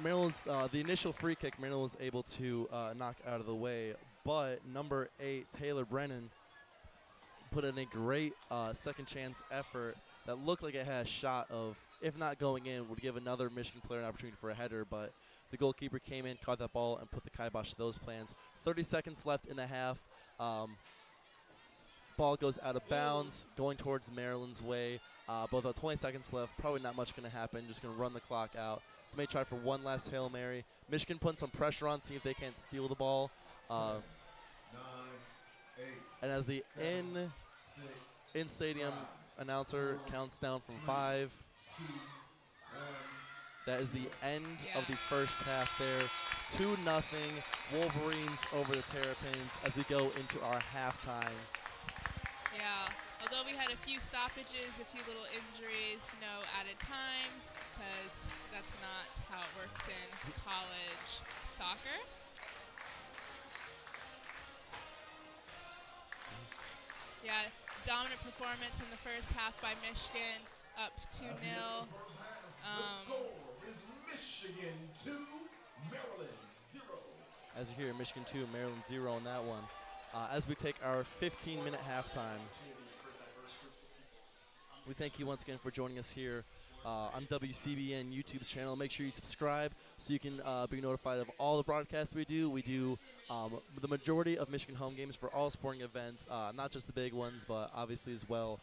Maryland's, the initial free kick Maryland was able to knock out of the way, but number 8, Taylor Brennan, put in a great second chance effort that looked like it had a shot of, if not going in, would give another Michigan player an opportunity for a header, but the goalkeeper came in, caught that ball, and put the kibosh to those plans. 30 seconds left in the half. Ball goes out of bounds, going towards Maryland's way. But about 20 seconds left, probably not much going to happen. Just going to run the clock out. They may try for one last Hail Mary. Michigan putting some pressure on, see if they can't steal the ball. 10, 9, 8, and as the 7, 6, in-stadium 5, announcer 4, counts down from 5. 2, 1. That is the end of the first half there. 2-0 Wolverines over the Terrapins as we go into our halftime. Yeah, although we had a few stoppages, a few little injuries, no added time, because that's not how it works in college soccer. Yeah, dominant performance in the first half by Michigan, up 2-0. The score is Michigan 2, Maryland 0. As you hear, Michigan 2, Maryland 0 on that one. As we take our 15-minute halftime. We thank you once again for joining us here on WCBN YouTube's channel. Make sure you subscribe so you can be notified of all the broadcasts we do. We do the majority of Michigan home games for all sporting events, not just the big ones, but obviously as well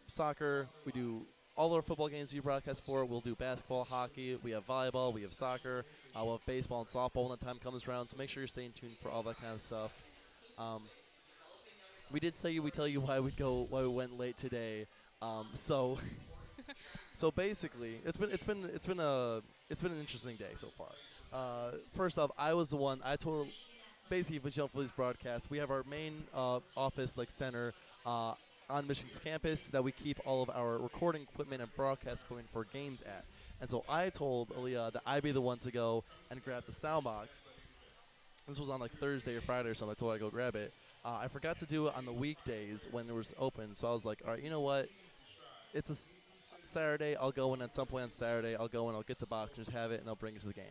soccer. We do all our football games we broadcast for. We'll do basketball, hockey. We have volleyball. We have soccer. We'll have baseball and softball when the time comes around. So make sure you're staying tuned for all that kind of stuff. We did say we tell you why we went late today. So basically, it's been an interesting day so far. First off, I was the one I told. Basically, for Jump Phillies broadcast, we have our main office center on Michigan's campus that we keep all of our recording equipment and broadcast equipment for games at. And so I told Aliya that I'd be the one to go and grab the sound box. This was on Thursday or Friday or something. I told her I'd go grab it. I forgot to do it on the weekdays when it was open. So I was like, all right, you know what? It's a Saturday. I'll go in at some point on Saturday. I'll go in, I'll get the box, and just have it, and I'll bring it to the game.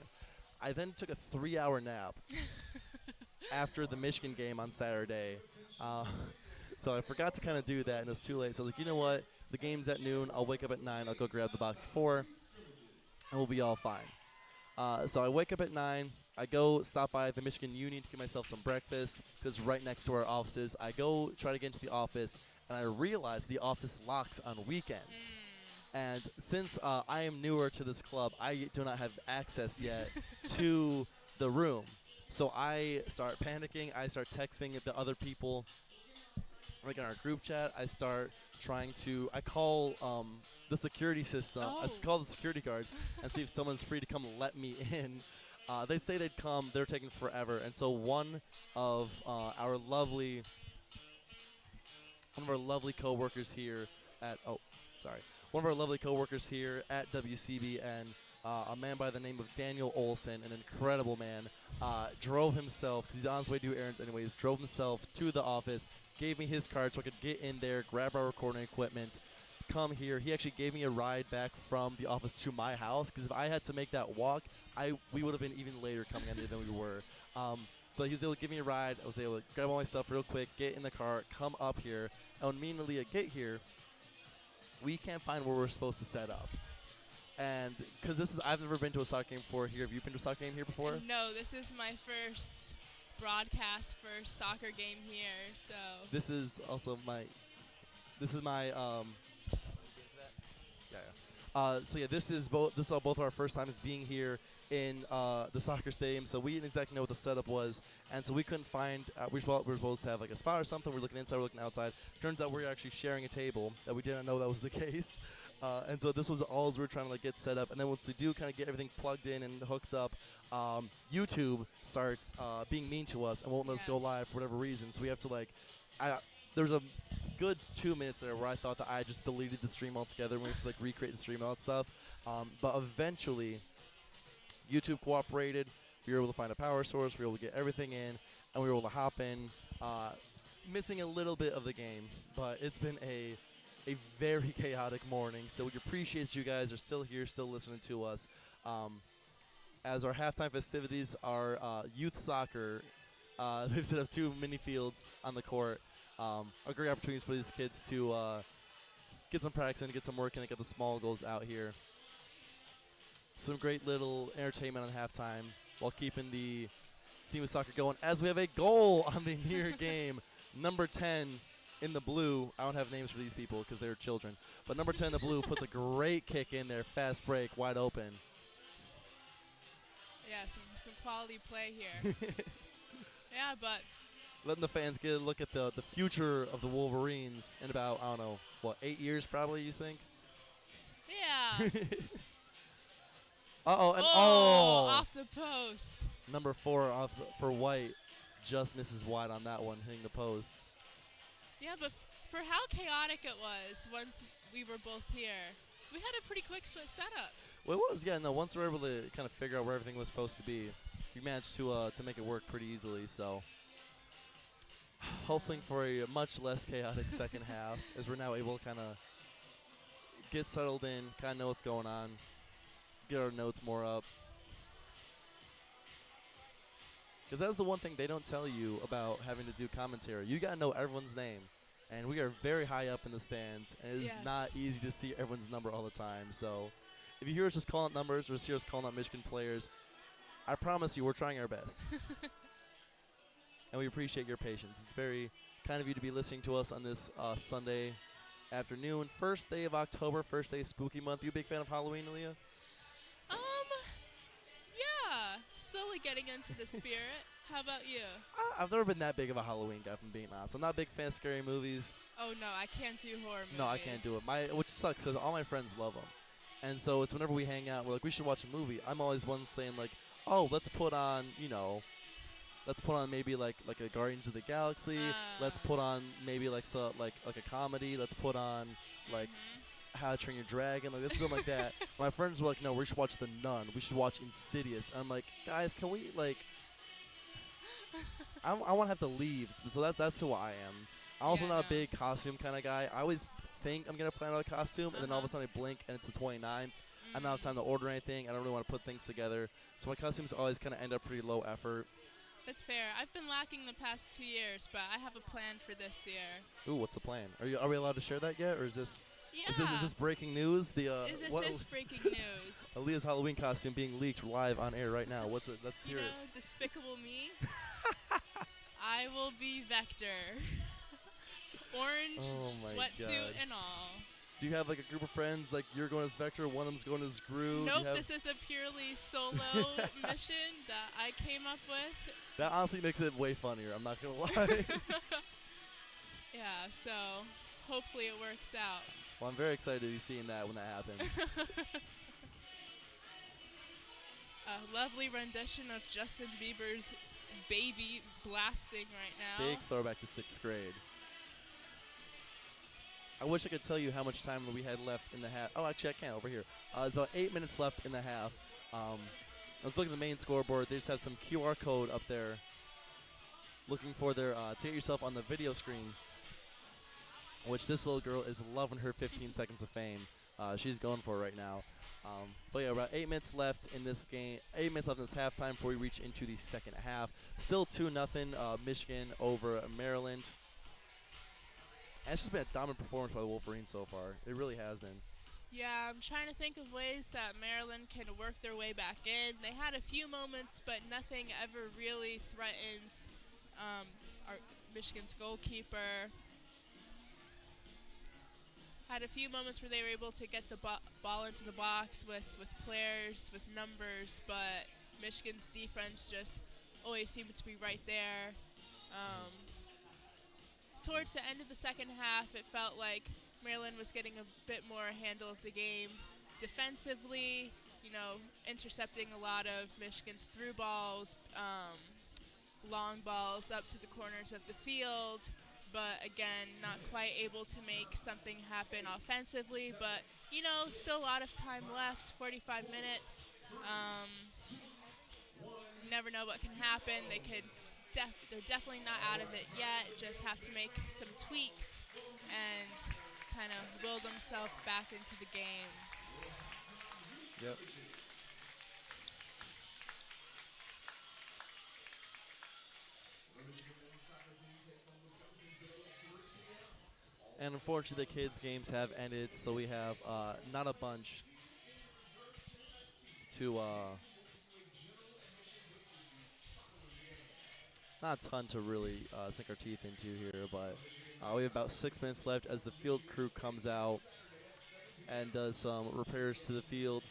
I then took a 3-hour nap after the Michigan game on Saturday. So I forgot to kind of do that, and it was too late. So I was like, you know what? The game's at noon. I'll wake up at 9. I'll go grab the box at 4, and we'll be all fine. So I wake up at 9. I go stop by the Michigan Union to get myself some breakfast because right next to our offices. I go try to get into the office, and I realize the office locks on weekends. And since I am newer to this club, I do not have access yet to the room. So I start panicking. I start texting the other people in our group chat. I start trying to – I call the security system. I call the security guards and see if someone's free to come let me in. They say they'd come. They're taking forever. And so one of our lovely coworkers here at one of our lovely coworkers here at WCBN, a man by the name of Daniel Olson, an incredible man, drove himself, because he's on his way to do errands anyways, drove himself to the office, gave me his card so I could get in there, grab our recording equipment, come here. He actually gave me a ride back from the office to my house, because if I had to make that walk, we would have been even later coming in than we were. But he was able to give me a ride. I was able to grab all my stuff real quick, get in the car, come up here. And when me and Aliya get here, we can't find where we're supposed to set up. And because I've never been to a soccer game before here. Have you been to a soccer game here before? No, this is my first broadcast for soccer game here. So this is also my. This is my. So yeah, this is both our first times being here in the soccer stadium. So we didn't exactly know what the setup was, and so we couldn't find. We were supposed to have a spot or something. We're looking inside. We're looking outside. Turns out we're actually sharing a table that we didn't know that was the case. And so this was all as we were trying to get set up. And then once we do kind of get everything plugged in and hooked up, YouTube starts being mean to us and won't let us go live for whatever reason. So we have to there's a good 2 minutes there where I thought that I just deleted the stream altogether. We have to recreate the stream and all that stuff. But eventually, YouTube cooperated. We were able to find a power source. We were able to get everything in, and we were able to hop in. Missing a little bit of the game, but it's been a very chaotic morning. So we appreciate you guys are still here, still listening to us. As our halftime festivities are youth soccer, they've set up 2 mini fields on the court. A great opportunities for these kids to get some practice in, get some work in, and get the small goals out here. Some great little entertainment on halftime while keeping the theme of soccer going. As we have a goal on the near game, number 10 in the blue. I don't have names for these people because they're children. But number 10 in the blue puts a great kick in there, fast break, wide open. Yeah, some quality play here. Yeah, but letting the fans get a look at the future of the Wolverines in about, I don't know, 8 years probably, you think? Yeah. Uh-oh, and off the post. Number 4 for White just misses wide on that one, hitting the post. Yeah, but for how chaotic it was once we were both here, we had a pretty quick setup. Well, it was, yeah, no, once we were able to kind of figure out where everything was supposed to be, we managed to make it work pretty easily, so hoping for a much less chaotic second half as we're now able to kind of get settled in, kind of know what's going on, get our notes more up. Because that's the one thing they don't tell you about having to do commentary. You got to know everyone's name. And we are very high up in the stands, and it is Yes. not easy to see everyone's number all the time. So if you hear us just calling out numbers or just hear us calling out Michigan players, I promise you we're trying our best. And we appreciate your patience. It's very kind of you to be listening to us on this Sunday afternoon. First day of October, first day of spooky month. You a big fan of Halloween, Aliya? Yeah, slowly getting into the spirit. How about you? I've never been that big of a Halloween guy, if I'm being honest. I'm not a big fan of scary movies. Oh no, I can't do horror movies. No, I can't do it. Which sucks because all my friends love them. And so it's whenever we hang out, we're like, we should watch a movie. I'm always one saying like, oh, let's put on, let's put on maybe like a Guardians of the Galaxy. Let's put on maybe like a comedy. Let's put on like How to Train Your Dragon, like this something like that. My friends were like, no, we should watch The Nun. We should watch Insidious. And I'm like, guys, can we like? I want to have to leave. So that's who I am. I'm also not a big costume kind of guy. I always think I'm gonna plan out a costume, and then all of a sudden I blink and it's the 29th. I don't have time to order anything. I don't really want to put things together. So my costumes always kind of end up pretty low effort. That's fair. I've been lacking the past 2 years, but I have a plan for this year. Ooh, what's the plan? Are we allowed to share that yet, or is this? Yeah. Is this breaking news? This is breaking news. Aliya's Halloween costume being leaked live on air right now. What's it? Let's hear it. Despicable Me. I will be Vector. Orange sweatsuit and all. Do you have like a group of friends, like you're going as Vector, one of them's going as Gru? Nope, this is a purely solo mission that I came up with. That honestly makes it way funnier, I'm not going to lie. Yeah, so hopefully it works out. Well, I'm very excited to be seeing that when that happens. A lovely rendition of Justin Bieber's Baby blasting right now. Big throwback to 6th grade. I wish I could tell you how much time we had left in the half. Oh, actually, I can't over here. There's about 8 minutes left in the half. I was looking at the main scoreboard. They just have some QR code up there looking for their to get yourself on the video screen, which this little girl is loving her 15 seconds of fame. She's going for it right now. But yeah, about 8 minutes left in this game. 8 minutes left in this halftime before we reach into the second half. Still 2-0 Michigan over Maryland. And it's just been a dominant performance by the Wolverines so far. It really has been. Yeah, I'm trying to think of ways that Maryland can work their way back in. They had a few moments, but nothing ever really threatened our Michigan's goalkeeper. Had a few moments where they were able to get the ball into the box with players, with numbers, but Michigan's defense just always seemed to be right there. Towards the end of the second half, it felt like Maryland was getting a bit more handle of the game defensively, intercepting a lot of Michigan's through balls, long balls up to the corners of the field. But again, not quite able to make something happen offensively. But, still a lot of time left, 45 minutes. You never know what can happen. They're definitely not out of it yet. Just have to make some tweaks and kind of will themselves back into the game. Yep. And unfortunately, the kids' games have ended, so we have not a bunch to, not a ton to really sink our teeth into here, but we have about 6 minutes left as the field crew comes out and does some repairs to the field.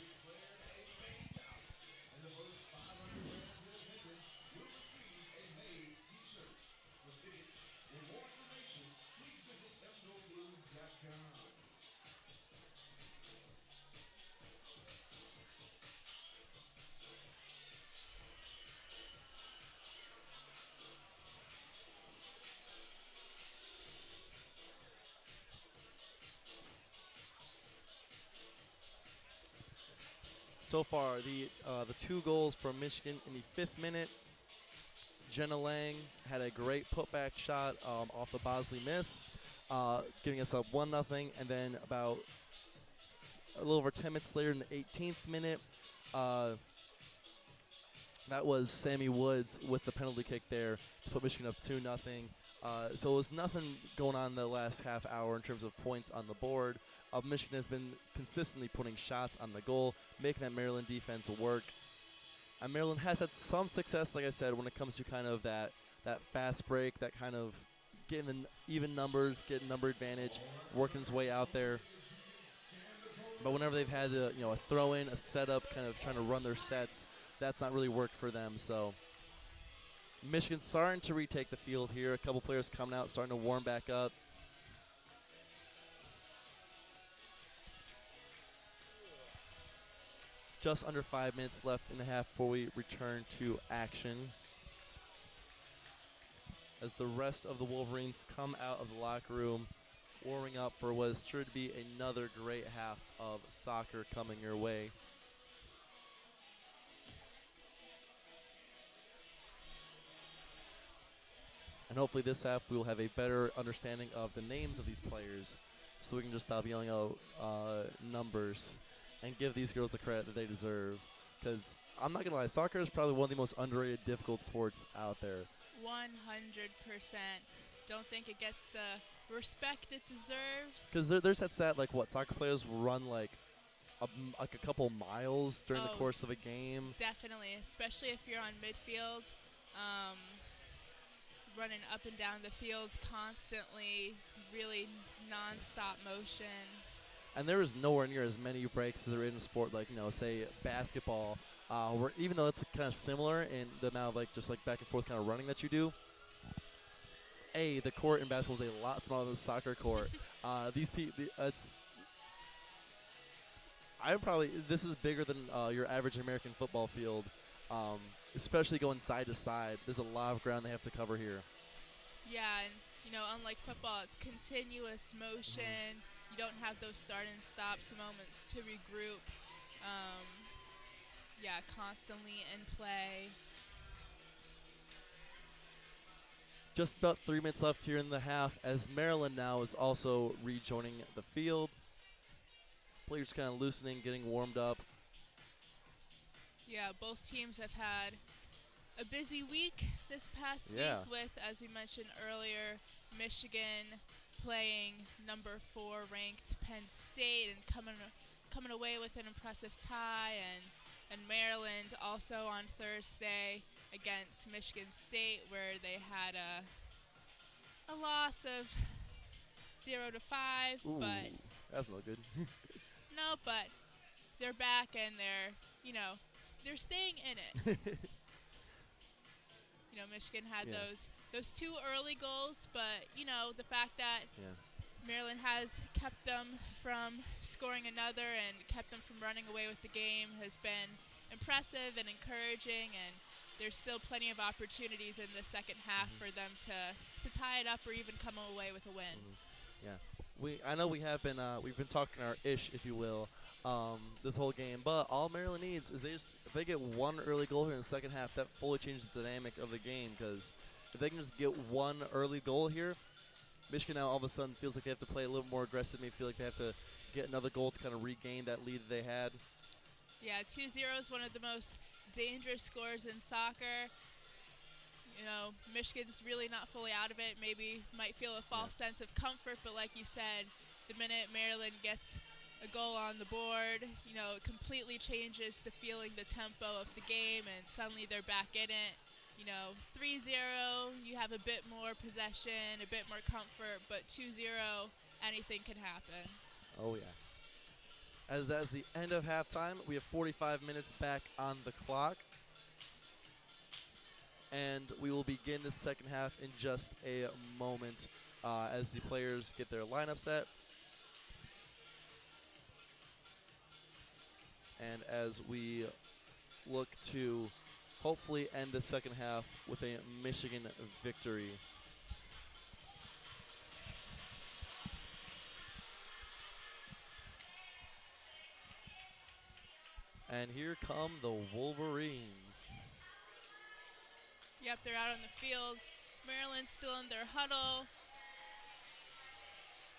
So far, the 2 goals from Michigan in the 5th minute. Jenna Lang had a great putback shot off the Bosley miss, giving us up 1-0. And then about a little over 10 minutes later in the 18th minute, That was Sammy Woods with the penalty kick there to put Michigan up 2-0. So it was nothing going on the last half hour in terms of points on the board. Michigan has been consistently putting shots on the goal, making that Maryland defense work. And Maryland has had some success, like I said, when it comes to kind of that fast break, that kind of getting even numbers, getting number advantage, working his way out there. But whenever they've had a throw in, a setup, kind of trying to run their sets, that's not really worked for them. So Michigan's starting to retake the field here. A couple players coming out, starting to warm back up. Just under 5 minutes left in the half before we return to action, as the rest of the Wolverines come out of the locker room, warming up for what is sure to be another great half of soccer coming your way. And hopefully this half we will have a better understanding of the names of these players, so we can just stop yelling out numbers and give these girls the credit that they deserve. Because I'm not going to lie, soccer is probably one of the most underrated, difficult sports out there. 100%. Don't think it gets the respect it deserves. Because there's that stat, like what, soccer players run like a couple miles during the course of a game. Definitely, especially if you're on midfield. Running up and down the field constantly, really non-stop motion. And there is nowhere near as many breaks as there is in a sport like, say basketball, where even though it's kind of similar in the amount of just back and forth kind of running that you do, the court in basketball is a lot smaller than the soccer court. These people, this is bigger than your average American football field. Especially going side to side. There's a lot of ground they have to cover here. Yeah, and unlike football, it's continuous motion. You don't have those start and stops moments to regroup. Constantly in play. Just about 3 minutes left here in the half, as Maryland now is also rejoining the field. Players kind of loosening, getting warmed up. Yeah, both teams have had a busy week this past week with, as we mentioned earlier, Michigan playing number 4 ranked Penn State and coming away with an impressive tie, and Maryland also on Thursday against Michigan State, where they had a loss of 0-5. Ooh, but that's not good. No, but they're back and they're staying in it. Michigan had those 2 early goals, but the fact that Maryland has kept them from scoring another and kept them from running away with the game has been impressive and encouraging, and there's still plenty of opportunities in the second half for them to tie it up or even come away with a win. I know we've been talking our ish, if you will, this whole game, but all Maryland needs is if they get one early goal here in the second half, that fully changes the dynamic of the game. Because if they can just get one early goal here, Michigan now all of a sudden feels like they have to play a little more aggressive. They feel like they have to get another goal to kind of regain that lead that they had. Yeah, 2-0 is one of the most dangerous scores in soccer. Michigan's really not fully out of it. Maybe might feel a false sense of comfort, but like you said, the minute Maryland gets a goal on the board, it completely changes the feeling, the tempo of the game, and suddenly they're back in it. 3-0, you have a bit more possession, a bit more comfort, but 2-0, anything can happen. Oh, yeah. As that's the end of halftime, we have 45 minutes back on the clock. And we will begin the second half in just a moment as the players get their lineup set. And as we look to hopefully end the second half with a Michigan victory. And here come the Wolverines. Yep, they're out on the field. Maryland's still in their huddle.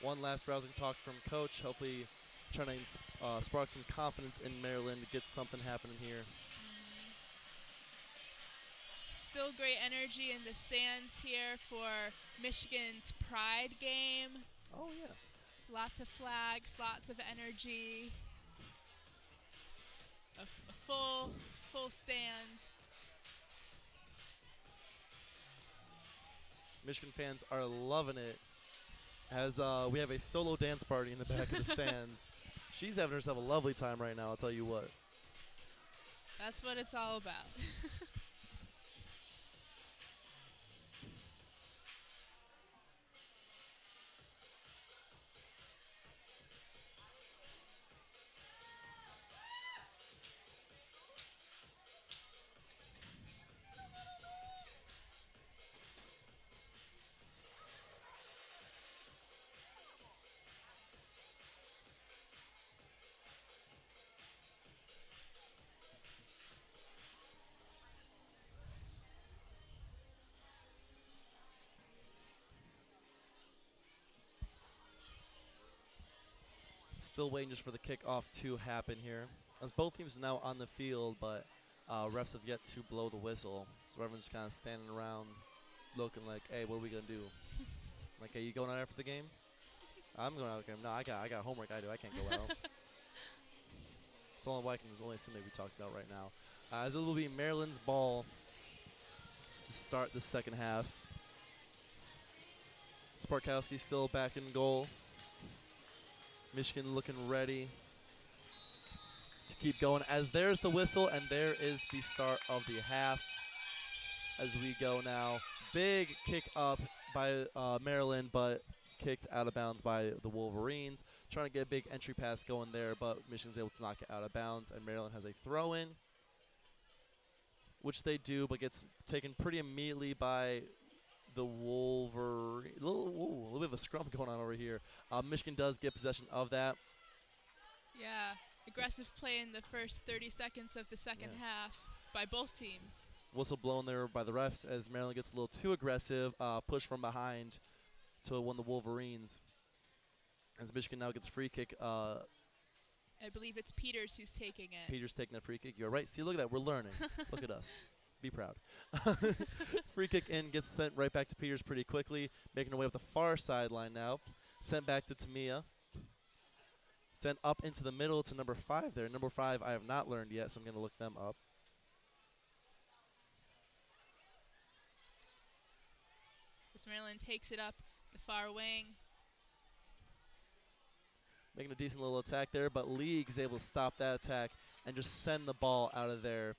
One last rousing talk from Coach. Hopefully trying to spark some confidence in Maryland to get something happening here. Still great energy in the stands here for Michigan's Pride game. Oh, yeah. Lots of flags, lots of energy. A full stand. Michigan fans are loving it as we have a solo dance party in the back of the stands. She's having herself a lovely time right now, I'll tell you what. That's what it's all about. Still waiting just for the kickoff to happen here. As both teams are now on the field, but refs have yet to blow the whistle. So everyone's just kind of standing around looking like, hey, what are we going to do? Like, hey, you going out after the game? I'm going out after the game. No, I got homework I do. I can't go out. It's only what I can only assume that we talked about right now. As it will be Maryland's ball to start the second half. Sparkowski still back in goal. Michigan looking ready to keep going as there's the whistle and there is the start of the half as we go now. Big kick up by Maryland, but kicked out of bounds by the Wolverines. Trying to get a big entry pass going there, but Michigan's able to knock it out of bounds and Maryland has a throw in, which they do, but gets taken pretty immediately by the Wolverine. A little bit of a scrum going on over here. Michigan does get possession of that. Yeah, aggressive play in the first 30 seconds of the second half by both teams. Whistle blown there by the refs as Maryland gets a little too aggressive. Push from behind to one of the Wolverines. As Michigan now gets a free kick. I believe it's Peters who's taking it. Peters taking that free kick. You're right. See, look at that. We're learning. Look at us. Be proud. Free kick in, gets sent right back to Peters pretty quickly, making her way up the far sideline now. Sent back to Tamia. Sent up into the middle to number 5 there. Number 5 I have not learned yet, so I'm going to look them up. As Maryland takes it up the far wing. Making a decent little attack there, but League is able to stop that attack and just send the ball out of there.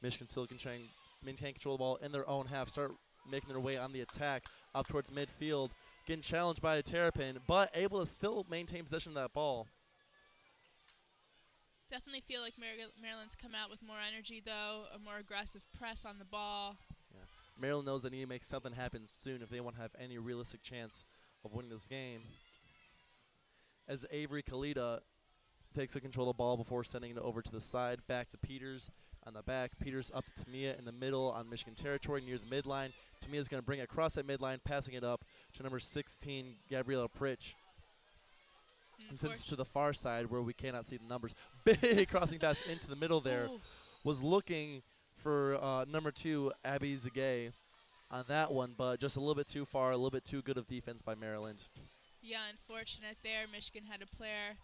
Michigan still can try and maintain control of the ball in their own half, start making their way on the attack up towards midfield, getting challenged by a Terrapin, but able to still maintain possession of that ball. Definitely feel like Maryland's come out with more energy, though, a more aggressive press on the ball. Yeah. Maryland knows they need to make something happen soon if they want to have any realistic chance of winning this game. As Avery Kalita takes control of the ball before sending it over to the side, back to Peters on the back. Peters up to Tamia in the middle on Michigan territory near the midline. Tamia's going to bring it across that midline, passing it up to number 16, Gabriela Pritch. And since to the far side where we cannot see the numbers, big crossing pass into the middle there. Ooh. Was looking for number 2, Abby Zagay on that one, but just a little bit too far, a little bit too good of defense by Maryland. Yeah, unfortunate there. Michigan had a player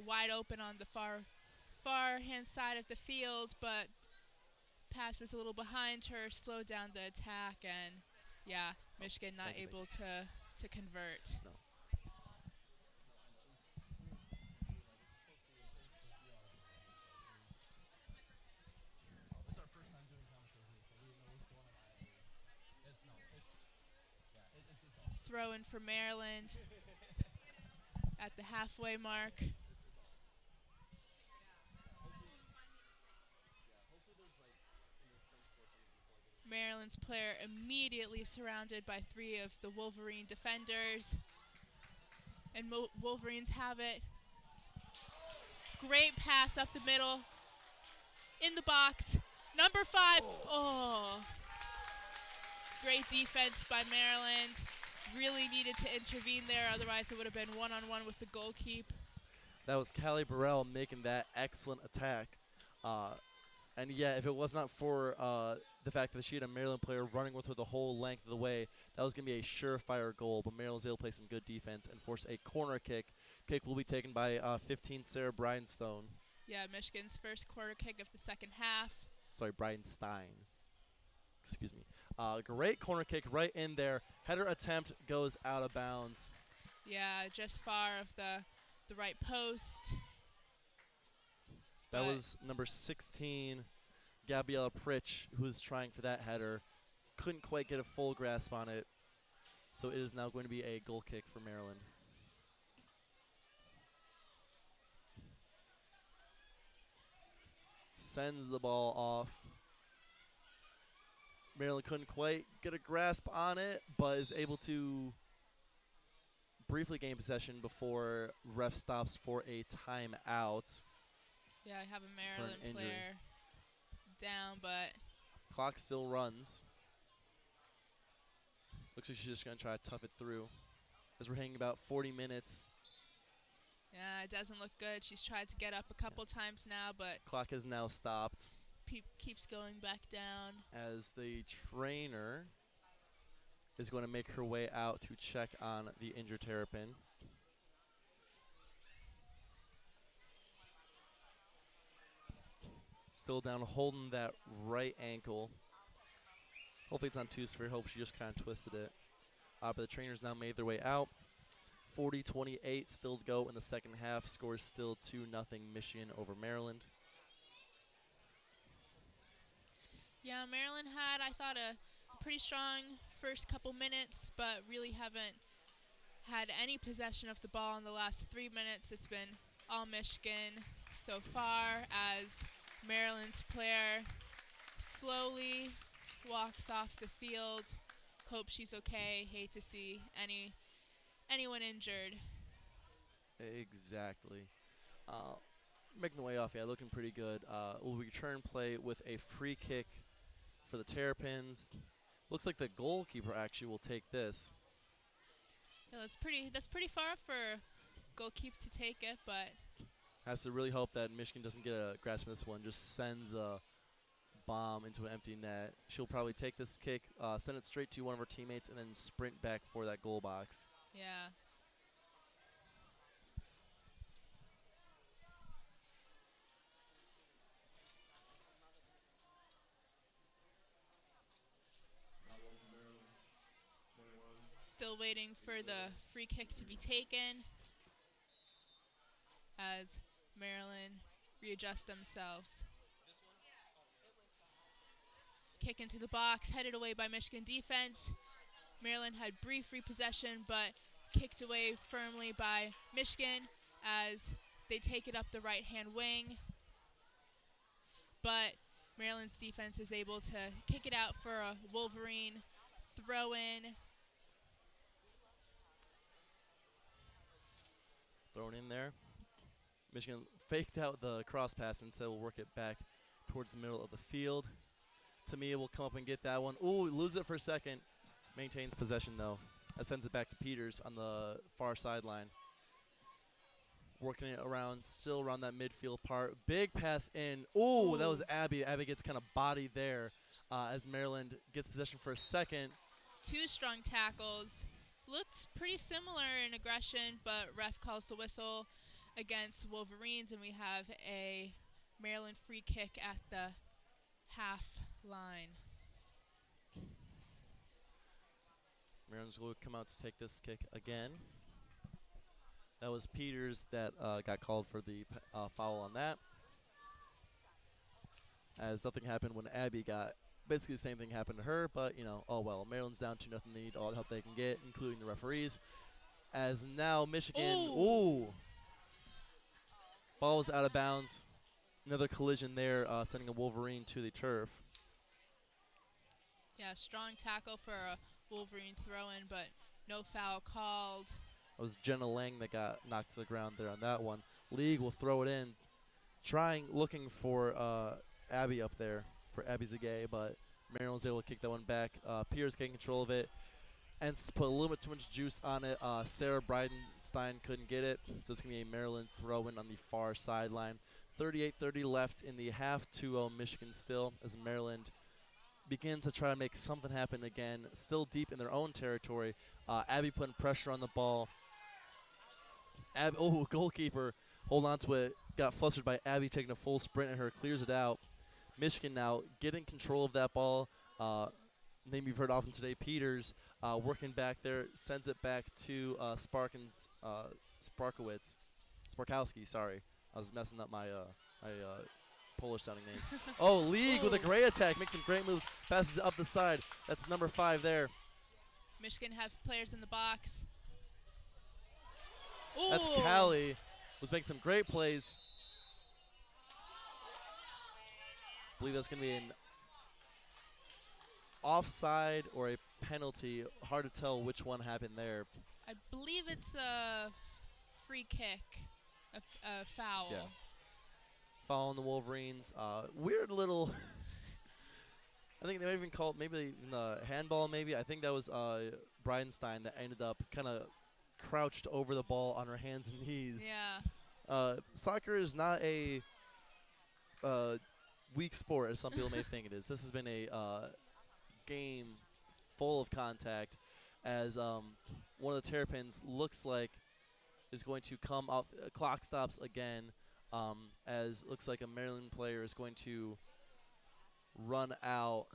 wide open on the far hand side of the field, but pass was a little behind her, slowed down the attack, and yeah, Michigan not able to convert. No. Throw in for Maryland at the halfway mark. Maryland's player immediately surrounded by 3 of the Wolverine defenders. And Wolverines have it. Great pass up the middle. In the box. Number 5. Oh. Great defense by Maryland. Really needed to intervene there, otherwise it would have been one-on-one with the goalkeeper. That was Callie Burrell making that excellent attack. And yeah, if it was not for the fact that she had a Maryland player running with her the whole length of the way, that was going to be a surefire goal. But Maryland was able to play some good defense and force a corner kick. Kick will be taken by 15 Sarah Bryanstone. Yeah, Michigan's first quarter kick of the second half. Sorry, Bryanstein. Excuse me. Great corner kick right in there. Header attempt goes out of bounds. Yeah, just far of the right post. That was number 16, Gabriella Pritch, who was trying for that header. Couldn't quite get a full grasp on it. So it is now going to be a goal kick for Maryland. Sends the ball off. Maryland couldn't quite get a grasp on it, but is able to briefly gain possession before ref stops for a timeout. Yeah, I have a Maryland injury. player down, but Clock still runs. Looks like she's just going to try to tough it through. As we're hitting about 40 minutes. yeah, it doesn't look good. She's tried to get up a couple times now, but Clock has now stopped. Keeps going back down. As the trainer is going to make her way out to check on the injured Terrapin. Still down, holding that right ankle. Hopefully it's not too severe. Hope she just kind of twisted it. But the trainers now made their way out. 40-28 still to go in the second half. Score is still 2-0 Michigan over Maryland. Yeah, Maryland had, I thought, a pretty strong first couple minutes, but really haven't had any possession of the ball in the last 3 minutes. It's been all Michigan so far as Maryland's player slowly walks off the field. Hope she's okay. Hate to see anyone injured. Exactly. Making the way off, yeah, looking pretty good. We'll return play with a free kick for the Terrapins. Looks like the goalkeeper actually will take this. Yeah, that's pretty far for goalkeeper to take it, but Has to really hope that Michigan doesn't get a grasp of this one. Just sends a bomb into an empty net. She'll probably take this kick, send it straight to one of her teammates, and then sprint back for that goal box. yeah. Still waiting for the free kick to be taken as Maryland readjust themselves. Kick into the box, headed away by Michigan defense. Maryland had brief repossession, but kicked away firmly by Michigan as they take it up the right-hand wing. But Maryland's defense is able to kick it out for a Wolverine throw-in. Thrown in there. Michigan faked out the cross pass and said we'll work it back towards the middle of the field. Tamia will come up and get that one. Ooh, lose it for a second. Maintains possession though. That sends it back to Peters on the far sideline. Working it around, still around that midfield part. Big pass in. Ooh, that was Abby. Abby gets kind of bodied there as Maryland gets possession for a second. Two strong tackles. Looked pretty similar in aggression, but ref calls the whistle against Wolverines, and we have a Maryland free kick at the half line. Maryland's going to come out to take this kick again. That was Peters that got called for the foul on that. As nothing happened when Abby got. Basically the same thing happened to her, but, you know, oh well. Maryland's down 2-0. They need all the help they can get, including the referees. As now Michigan, ball was out of bounds. Another collision there, sending a Wolverine to the turf. Yeah, strong tackle for a Wolverine throw-in, but no foul called. It was Jenna Lang that got knocked to the ground there on that one. League will throw it in, looking for Abby up there. For Abby Zagay, but Maryland's able to kick that one back. Pierce getting control of it. and put a little bit too much juice on it. Sarah Bridenstine couldn't get it, so it's going to be a Maryland throw-in on the far sideline. 38:30 left in the half, 2-0 Michigan still, as Maryland begins to try to make something happen again, still deep in their own territory. Abby putting pressure on the ball. Goalkeeper, hold on to it, got flustered by Abby taking a full sprint at her, clears it out. Michigan now getting control of that ball. Name you've heard often today, Peters, working back there, sends it back to Sparkowski, sorry. I was messing up my Polish-sounding names. League with a great attack, makes some great moves, passes it up the side. That's number 5 there. Michigan have players in the box. That's Ooh. Callie, was making some great plays. I believe that's going to be an offside or a penalty. Hard to tell which one happened there. I believe it's a free kick, a foul. Yeah. Foul on the Wolverines. Weird little. I think they might even call it maybe even the handball. Maybe I think that was Bridenstine that ended up kind of crouched over the ball on her hands and knees. Yeah. Soccer is not a weak sport, as some people may think it is. This has been a game full of contact, as one of the Terrapins looks like is going to come up. Clock stops again, as looks like a Maryland player is going to run out,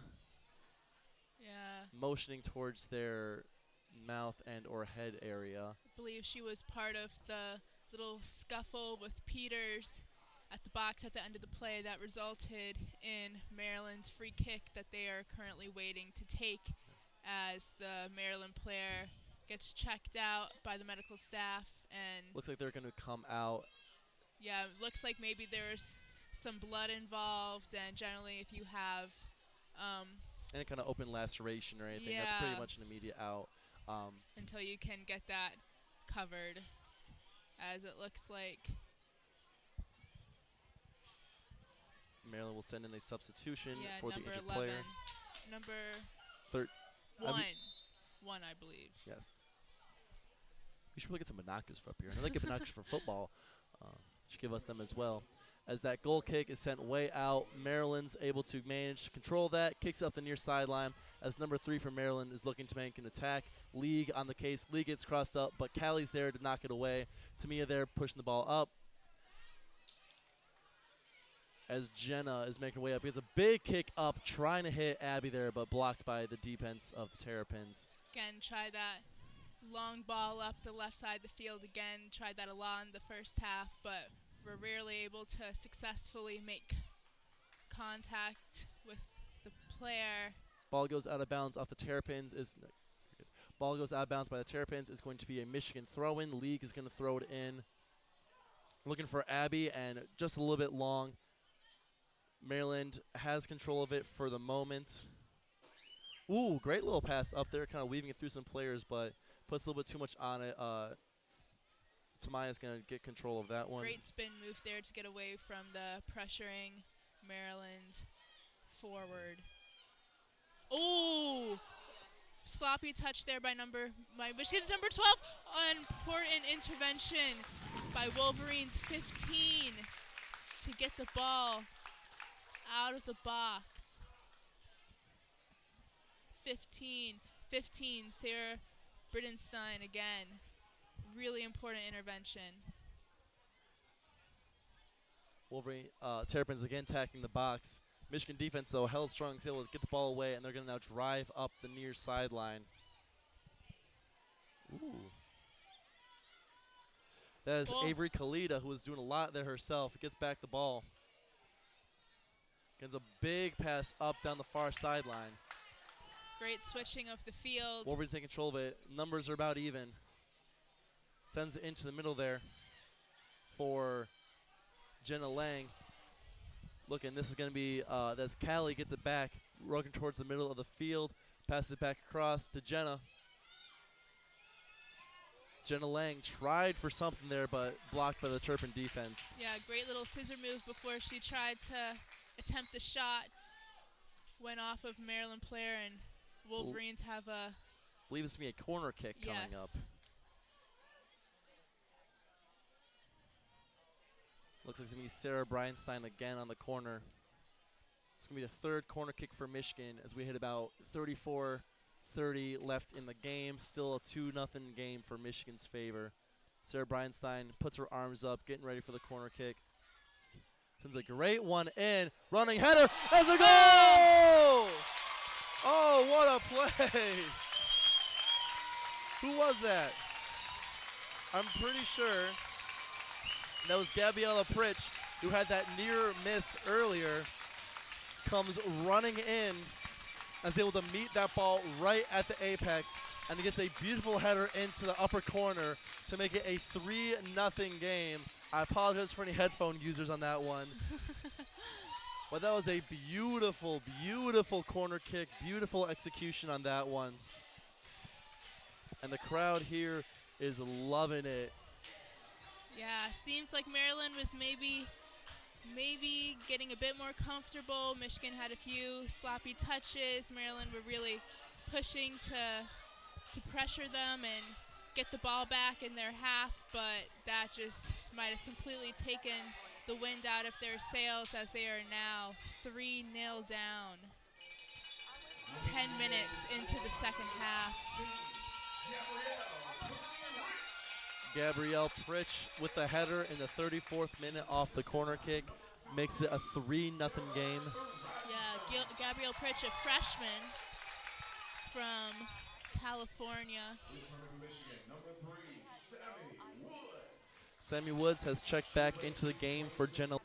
motioning towards their mouth and or head area. I believe she was part of the little scuffle with Peters at the box at the end of the play that resulted in Maryland's free kick that they are currently waiting to take, as the Maryland player gets checked out by the medical staff. And looks like they're going to come out. Yeah, it looks like maybe there's some blood involved, and generally if you have any kind of open laceration or anything, that's pretty much an immediate out. Until you can get that covered, as it looks like Maryland will send in a substitution for the number injured 11. player. Number one, I believe. Yes. We should really get some binoculars for up here. I like get binoculars for football. Should give us them as well. As that goal kick is sent way out, Maryland's able to manage to control that, kicks up the near sideline, as number 3 for Maryland is looking to make an attack. League on the case. League gets crossed up, but Callie's there to knock it away. Tamia there pushing the ball up, as Jenna is making her way up. Gets a big kick up, trying to hit Abby there, but blocked by the defense of the Terrapins. Again, try that long ball up the left side of the field again. Tried that a lot in the first half, but we're rarely able to successfully make contact with the player. Ball goes out of bounds off the Terrapins. Ball goes out of bounds by the Terrapins. Is going to be a Michigan throw-in. League is going to throw it in. Looking for Abby, and just a little bit long. Maryland has control of it for the moment. Ooh, great little pass up there, kind of weaving it through some players, but puts a little bit too much on it. Tamaya's going to get control of that one. Great spin move there to get away from the pressuring Maryland forward. Oh, sloppy touch there by Michigan's number 12. Important intervention by Wolverines 15 to get the ball out of the box. 15, Sarah Bridenstine again. Really important intervention. Wolverine Terrapins again attacking the box. Michigan defense, though, held strong, is able to get the ball away, and they're going to now drive up the near sideline. Ooh. That is Avery Kalita, who was doing a lot there herself. Gets back the ball. Gets a big pass up down the far sideline. Great switching of the field. Wolverines take control of it. Numbers are about even. Sends it into the middle there for Jenna Lang. Looking, this is going to be, that's Callie gets it back, working towards the middle of the field. Passes it back across to Jenna. Jenna Lang tried for something there, but blocked by the Turpin defense. Yeah, great little scissor move before she tried to attempt the shot. Went off of Maryland player, and Wolverines have a believe it's going to be a corner kick coming up. Looks like it's going to be Sarah Breinstein again on the corner. It's going to be the third corner kick for Michigan as we hit about 34-30 left in the game. Still a 2-0 game for Michigan's favor. Sarah Breinstein puts her arms up, getting ready for the corner kick. Sends a great one in. Running header as a goal! Oh, what a play! Who was that? I'm pretty sure that was Gabriella Pritch, who had that near miss earlier. Comes running in, is able to meet that ball right at the apex, and he gets a beautiful header into the upper corner to make it a 3-0 game. I apologize for any headphone users on that one. But that was a beautiful, beautiful corner kick, beautiful execution on that one. And the crowd here is loving it. Yeah, seems like Maryland was maybe getting a bit more comfortable. Michigan had a few sloppy touches. Maryland were really pushing to pressure them and get the ball back in their half, but that just might have completely taken the wind out of their sails as they are now 3-0 down. 10 minutes into the second half. Gabrielle Pritch with the header in the 34th minute off the corner kick makes it a 3-0 game. Yeah, Gabrielle Pritch, a freshman from California. Sammy Woods has checked back into the game for Jenna.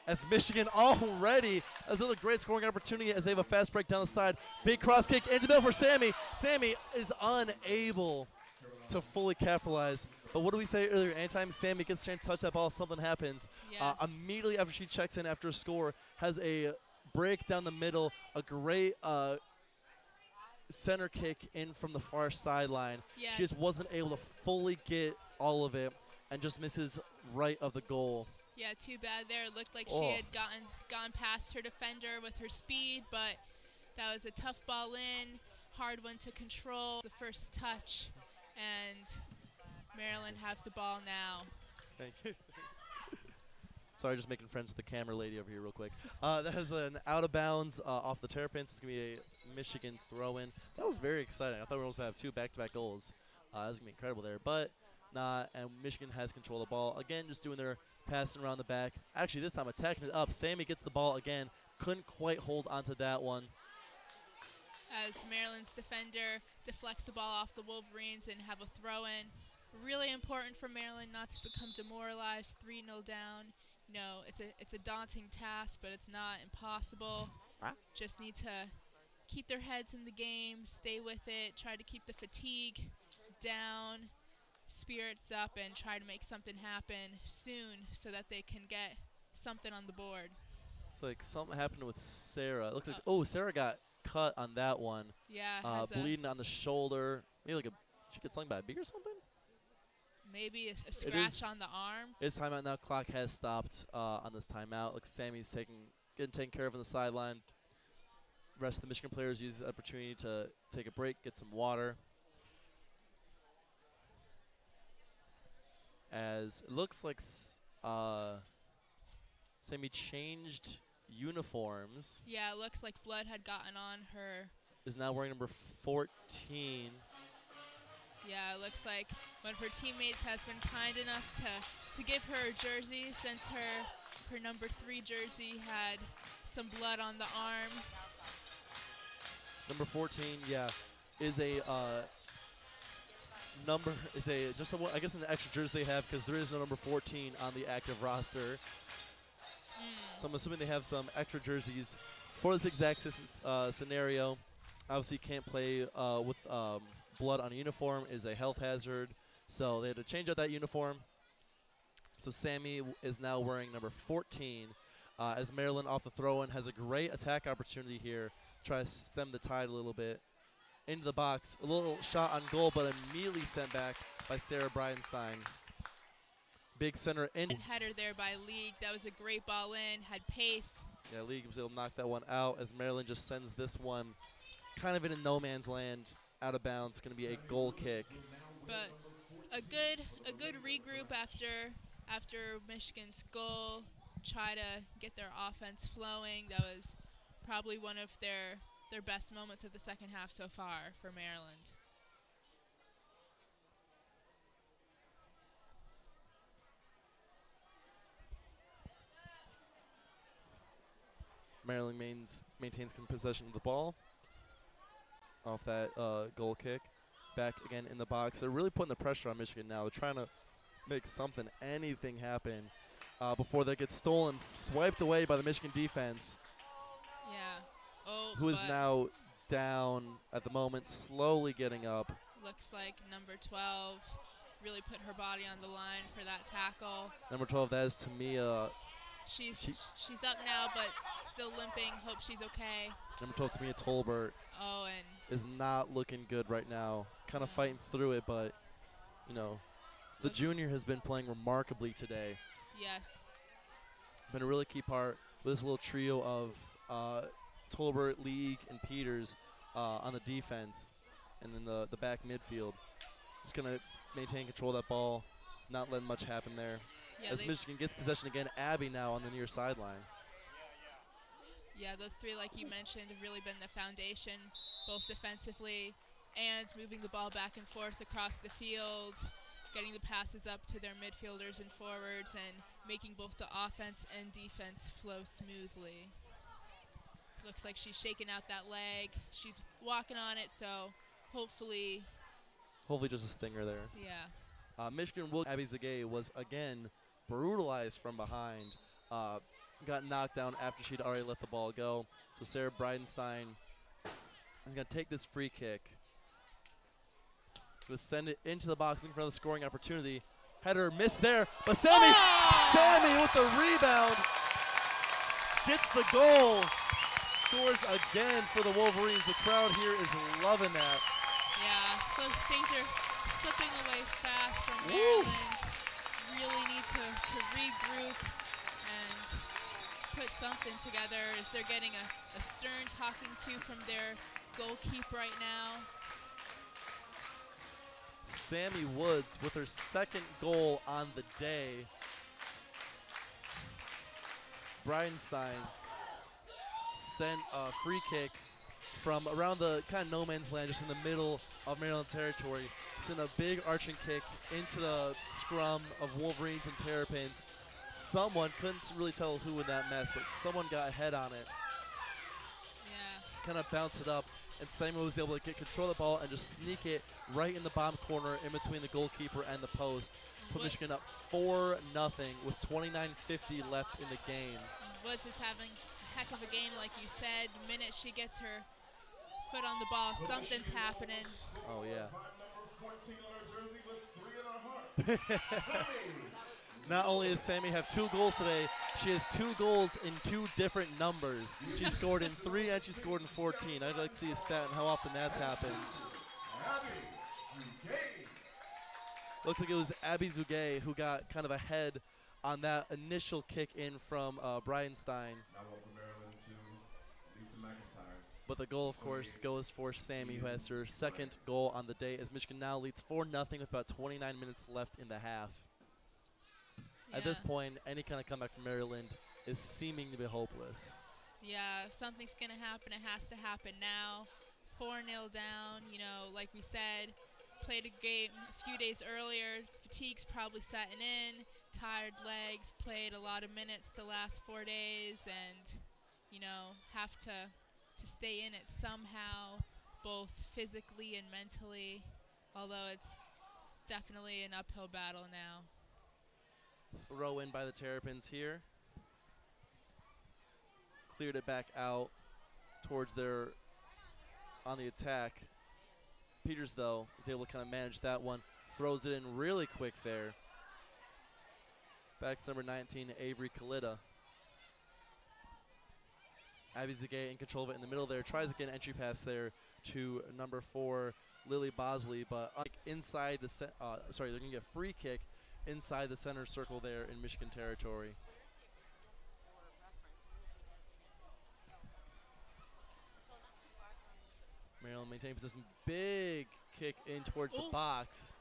As Michigan already has another great scoring opportunity as they have a fast break down the side. Big cross kick into the middle for Sammy. Sammy is unable to fully capitalize. But what did we say earlier? Anytime Sammy gets a chance to touch that ball, something happens. Yes. Immediately after she checks in after a score, has a break down the middle, a great center kick in from the far sideline. Yeah. She just wasn't able to fully get all of it and just misses right of the goal. Yeah, too bad there. It looked like she had gone past her defender with her speed, but that was a tough ball in, hard one to control. The first touch, and Maryland have the ball now. Thank you. Sorry, just making friends with the camera lady over here real quick. That was an out of bounds off the Terrapins. It's going to be a Michigan throw-in. That was very exciting. I thought we were going to have 2 back-to-back goals. That was going to be incredible there, but not. And Michigan has control of the ball. Again, just doing their passing around the back. Actually, this time attacking it up. Sammy gets the ball again. Couldn't quite hold onto that one. As Maryland's defender deflects the ball off the Wolverines and have a throw-in. Really important for Maryland not to become demoralized. 3-0 down. You know, it's a daunting task, but it's not impossible. Just need to keep their heads in the game, stay with it, try to keep the fatigue down, spirits up, and try to make something happen soon so that they can get something on the board. It's like something happened with Sarah. It looks like, Sarah got cut on that one. Yeah. Bleeding on the shoulder. Maybe like she gets stung by a bee or something? Maybe a scratch on the arm. It's timeout now. Clock has stopped on this timeout. Looks Sammy's getting taken care of on the sideline. Rest of the Michigan players use the opportunity to take a break, get some water. As it looks like Sammy changed uniforms. Yeah, it looks like blood had gotten on her. Is now wearing number 14. Yeah, it looks like one of her teammates has been kind enough to give her a jersey since her number 3 jersey had some blood on the arm. Number 14, yeah, is a I guess an extra jersey they have because there is no number 14 on the active roster. So I'm assuming they have some extra jerseys for this exact scenario. Obviously, can't play with blood on a uniform is a health hazard, so they had to change out that uniform. So Sammy is now wearing number 14 as Maryland off the throw-in has a great attack opportunity here. Try to stem the tide a little bit. Into the box, a little shot on goal, but immediately sent back by Sarah Breinstein. Big center in. Header there by League. That was a great ball in, had pace. Yeah, League was able to knock that one out as Maryland just sends this one kind of in a no man's land out of bounds. It's going to be a goal kick. But a good regroup after Michigan's goal. Try to get their offense flowing. That was probably one of their best moments of the second half so far for Maryland. Maryland maintains possession of the ball off that goal kick. Back again in the box. They're really putting the pressure on Michigan now. They're trying to make anything happen before they get stolen, swiped away by the Michigan defense. Yeah. Oh, who is now down at the moment, slowly getting up. Looks like number 12 really put her body on the line for that tackle. Number 12, that is Tamia. She's up now, but still limping. Hope she's okay. Number 12, Tamia Tolbert. Oh, and is not looking good right now. Kind of fighting through it, but you know, the junior has been playing remarkably today. Yes. Been a really key part with this little trio of Tolbert, League, and Peters on the defense, and then the back midfield. Just gonna maintain control of that ball, not letting much happen there. Yeah, as Michigan gets possession again, Abby now on the near sideline. Yeah, those three, like you mentioned, have really been the foundation, both defensively and moving the ball back and forth across the field, getting the passes up to their midfielders and forwards, and making both the offense and defense flow smoothly. Looks like she's shaking out that leg. She's walking on it, so hopefully just a stinger there. Yeah. Michigan Abby Zagay was again brutalized from behind. Got knocked down after she'd already let the ball go. So Sarah Bridenstine is going to take this free kick. Going to send it into the box in front of the scoring opportunity. Header missed there, but Sammy with the rebound gets the goal. Scores again for the Wolverines. The crowd here is loving that. Yeah, so things are slipping away fast from Maryland. Really need to regroup and put something together as they're getting a stern talking to from their goalkeeper right now. Sammy Woods with her second goal on the day. Bridenstine sent a free kick from around the kind of no man's land, just in the middle of Maryland territory. Sent a big arching kick into the scrum of Wolverines and Terrapins. Someone, couldn't really tell who in that mess, but someone got a head on it. Yeah. Kind of bounced it up, and Samuel was able to get control of the ball and just sneak it right in the bottom corner in between the goalkeeper and the post. Put Michigan up 4-0 with 29:50 left in the game. Woods is having a heck of a game, like you said. The minute she gets her foot on the ball, something's happening. Oh, yeah. Number 14 on her jersey with 3 in her heart. Not only does Sammy have 2 goals today, she has 2 goals in 2 different numbers. She scored in 3 and she scored in 14. I'd like to see a stat on how often that's happened. Looks like it was Abby Zugay who got kind of ahead on that initial kick in from Bridenstine. Now over Maryland to Lisa McIntyre. But the goal, of course, goes for Sammy, who has her second goal on the day, as Michigan now leads 4-0 with about 29 minutes left in the half. Yeah. At this point, any kind of comeback from Maryland is seeming to be hopeless. Yeah, if something's going to happen, it has to happen now. 4-0 down, you know, like we said, played a game a few days earlier. Fatigue's probably setting in. Tired legs, played a lot of minutes the last 4 days, and, you know, have to stay in it somehow, both physically and mentally, although it's definitely an uphill battle now. Throw in by the Terrapins here. Cleared it back out towards their on the attack. Peters, though, is able to kind of manage that one. Throws it in really quick there. Back to number 19, Avery Kalita. Abby Zagay in control of it in the middle there. Tries to get an entry pass there to number 4, Lily Bosley, but inside the they're going to get a free kick inside the center circle there in Michigan territory. Maryland maintaining possession. Big kick in towards the box.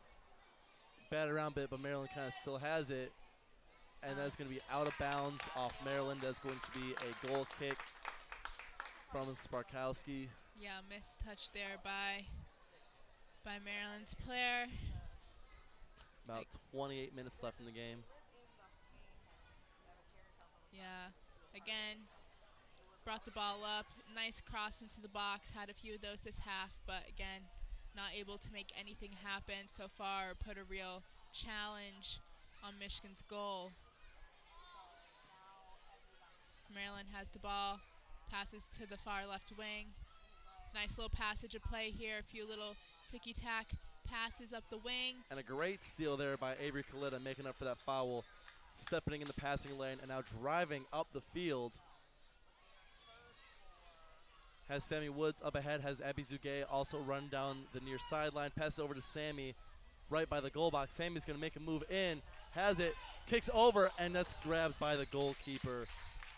Batted around a bit, but Maryland kind of still has it. And that's going to be out of bounds off Maryland. That's going to be a goal kick from Sparkowski. Yeah, missed touch there by Maryland's player. About 28 minutes left in the game. Yeah, again, brought the ball up. Nice cross into the box. Had a few of those this half, but again, not able to make anything happen so far or put a real challenge on Michigan's goal. As Maryland has the ball, passes to the far left wing. Nice little passage of play here. A few little ticky-tack passes up the wing. And a great steal there by Avery Kalita, making up for that foul. Stepping in the passing lane and now driving up the field. Has Sammy Woods up ahead, has Abby Zugay also run down the near sideline. Passes over to Sammy right by the goal box. Sammy's going to make a move in, has it, kicks over, and that's grabbed by the goalkeeper.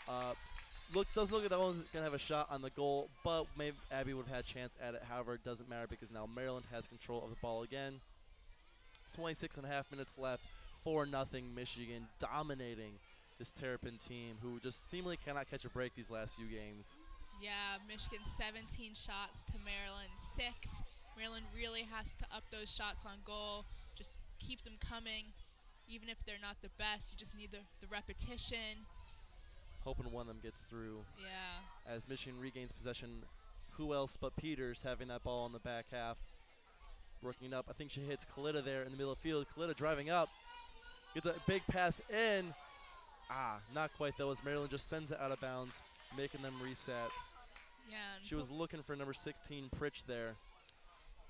Doesn't look like that one's going to have a shot on the goal, but maybe Abby would have had a chance at it. However, it doesn't matter because now Maryland has control of the ball again. 26.5 minutes left. 4-0 Michigan, dominating this Terrapin team, who just seemingly cannot catch a break these last few games. Yeah, Michigan 17 shots to Maryland 6. Maryland really has to up those shots on goal, just keep them coming. Even if they're not the best, you just need the repetition. Hoping one of them gets through. Yeah. As Michigan regains possession, who else but Peters having that ball in the back half. Working up, I think she hits Kalita there in the middle of the field. Kalita driving up, gets a big pass in. Not quite though, as Maryland just sends it out of bounds, making them reset. Yeah. She was looking for number 16, Pritch there.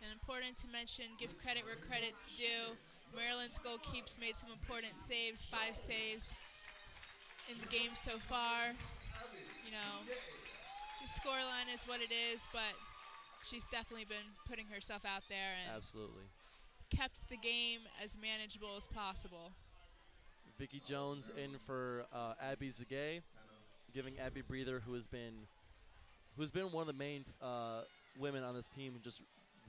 And important to mention, give credit where credit's due. Maryland's goalkeepers made some important saves, 5 saves in the game so far. You know, the scoreline is what it is, but she's definitely been putting herself out there and absolutely kept the game as manageable as possible. Vicky Jones in for Abby Zagay, giving Abby breather, who's been one of the main women on this team, just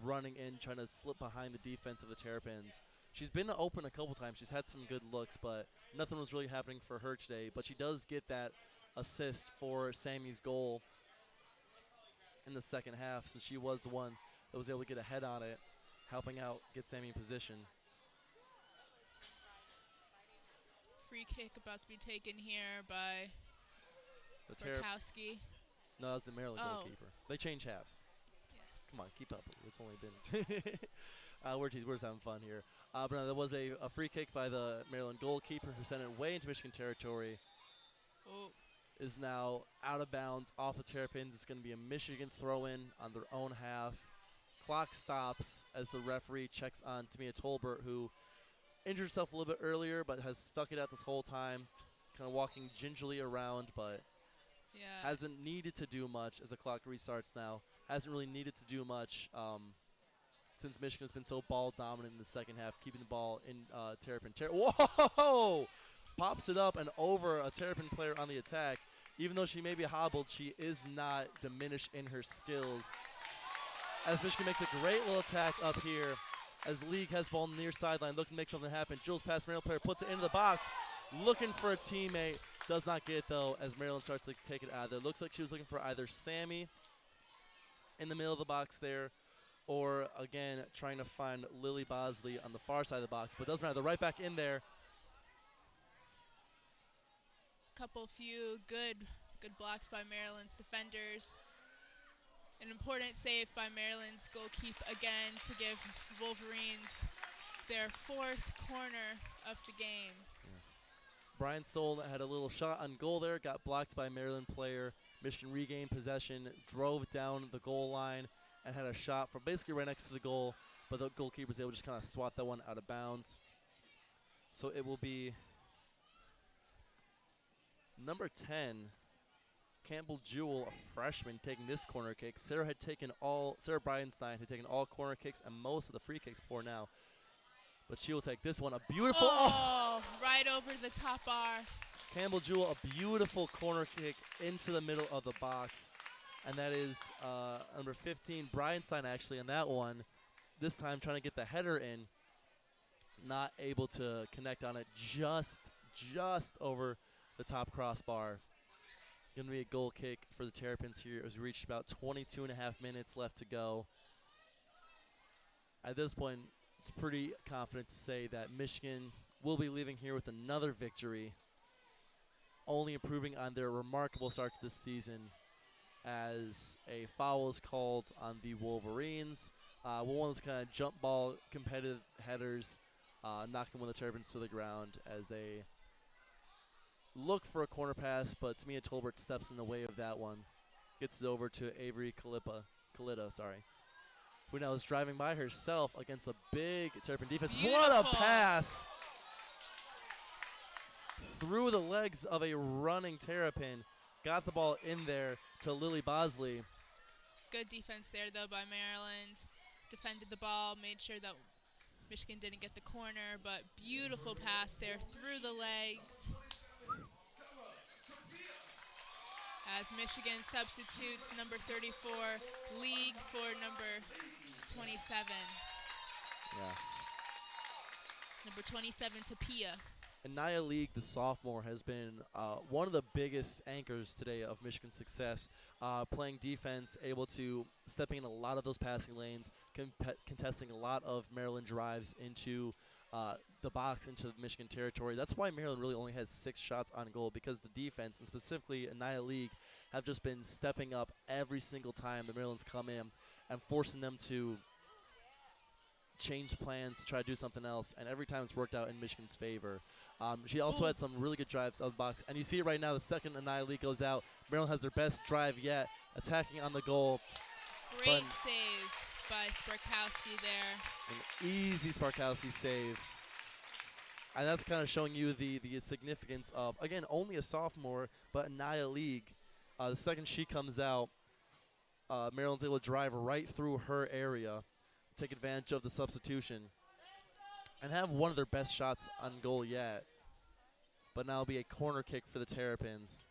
running in, trying to slip behind the defense of the Terrapins. She's been open a couple times. She's had some good looks, but nothing was really happening for her today. But she does get that assist for Sammy's goal in the second half, since she was the one that was able to get ahead on it, helping out get Sammy in position. Free kick about to be taken here by Sparkowski. No, that was the Maryland goalkeeper. They change halves. Yes. Come on, keep up. It's only been we're just having fun here. But no, there was a free kick by the Maryland goalkeeper who sent it way into Michigan territory. Is now out of bounds off the Terrapins. It's going to be a Michigan throw-in on their own half. Clock stops as the referee checks on Tamia Tolbert, who injured herself a little bit earlier but has stuck it out this whole time, kind of walking gingerly around, but hasn't needed to do much as the clock restarts now. Hasn't really needed to do much since Michigan has been so ball dominant in the second half, keeping the ball in Terrapin. Whoa! Pops it up and over a Terrapin player on the attack. Even though she may be hobbled, she is not diminished in her skills. As Michigan makes a great little attack up here, as League has ball on the near sideline, looking to make something happen. Jules pass Maryland player, puts it into the box, looking for a teammate. Does not get it though, as Maryland starts to take it out of there. Looks like she was looking for either Sammy in the middle of the box there, or again trying to find Lily Bosley on the far side of the box, but doesn't matter. They're right back in there. Few good blocks by Maryland's defenders. An important save by Maryland's goalkeeper again to give Wolverines their 4th corner of the game. Brian Stoll had a little shot on goal there, got blocked by a Maryland player. Michigan regained possession, drove down the goal line, and had a shot from basically right next to the goal, but the goalkeeper was able to just kind of swat that one out of bounds. So it will be number 10, Campbell Jewell, a freshman, taking this corner kick. Sarah Bridenstine had taken all corner kicks and most of the free kicks before now. But she will take this one. A beautiful. Right over the top bar. Campbell Jewell, a beautiful corner kick into the middle of the box. and that is number 15, Bryanstein, actually, on that one. This time trying to get the header in. Not able to connect on it, just over the top crossbar. Going to be a goal kick for the Terrapins here as we reached about 22 and a half minutes left to go. At this point, it's pretty confident to say that Michigan will be leaving here with another victory, only improving on their remarkable start to this season as a foul is called on the Wolverines. One of those kind of jump ball competitive headers, knocking one of the Terrapins to the ground as they look for a corner pass, but Tamia Tolbert steps in the way of that one. Gets it over to Avery Kalita, who now is driving by herself against a big Terrapin defense. Beautiful. What a pass! Through the legs of a running Terrapin. Got the ball in there to Lily Bosley. Good defense there, though, by Maryland. Defended the ball, made sure that Michigan didn't get the corner, but beautiful pass there through the legs. As Michigan substitutes number 34, League, for number 27. Yeah. Number 27, Tapia. Aliya League, the sophomore, has been one of the biggest anchors today of Michigan's success, playing defense, able to stepping in a lot of those passing lanes, contesting a lot of Maryland drives into the box, into Michigan territory. That's why Maryland really only has 6 shots on goal, because the defense, and specifically Aliya League, have just been stepping up every single time the Maryland's come in and forcing them to change plans to try to do something else, and every time it's worked out in Michigan's favor. She also had some really good drives out of the box, and you see it right now. The second Aliya League goes out, Maryland has their best drive yet, attacking on the goal. Great save by Sparkowski there. An easy Sparkowski save. And that's kind of showing you the significance of, again, only a sophomore, but Aliya League. The second she comes out, Maryland's able to drive right through her area, take advantage of the substitution, and have one of their best shots on goal yet. But now it'll be a corner kick for the Terrapins,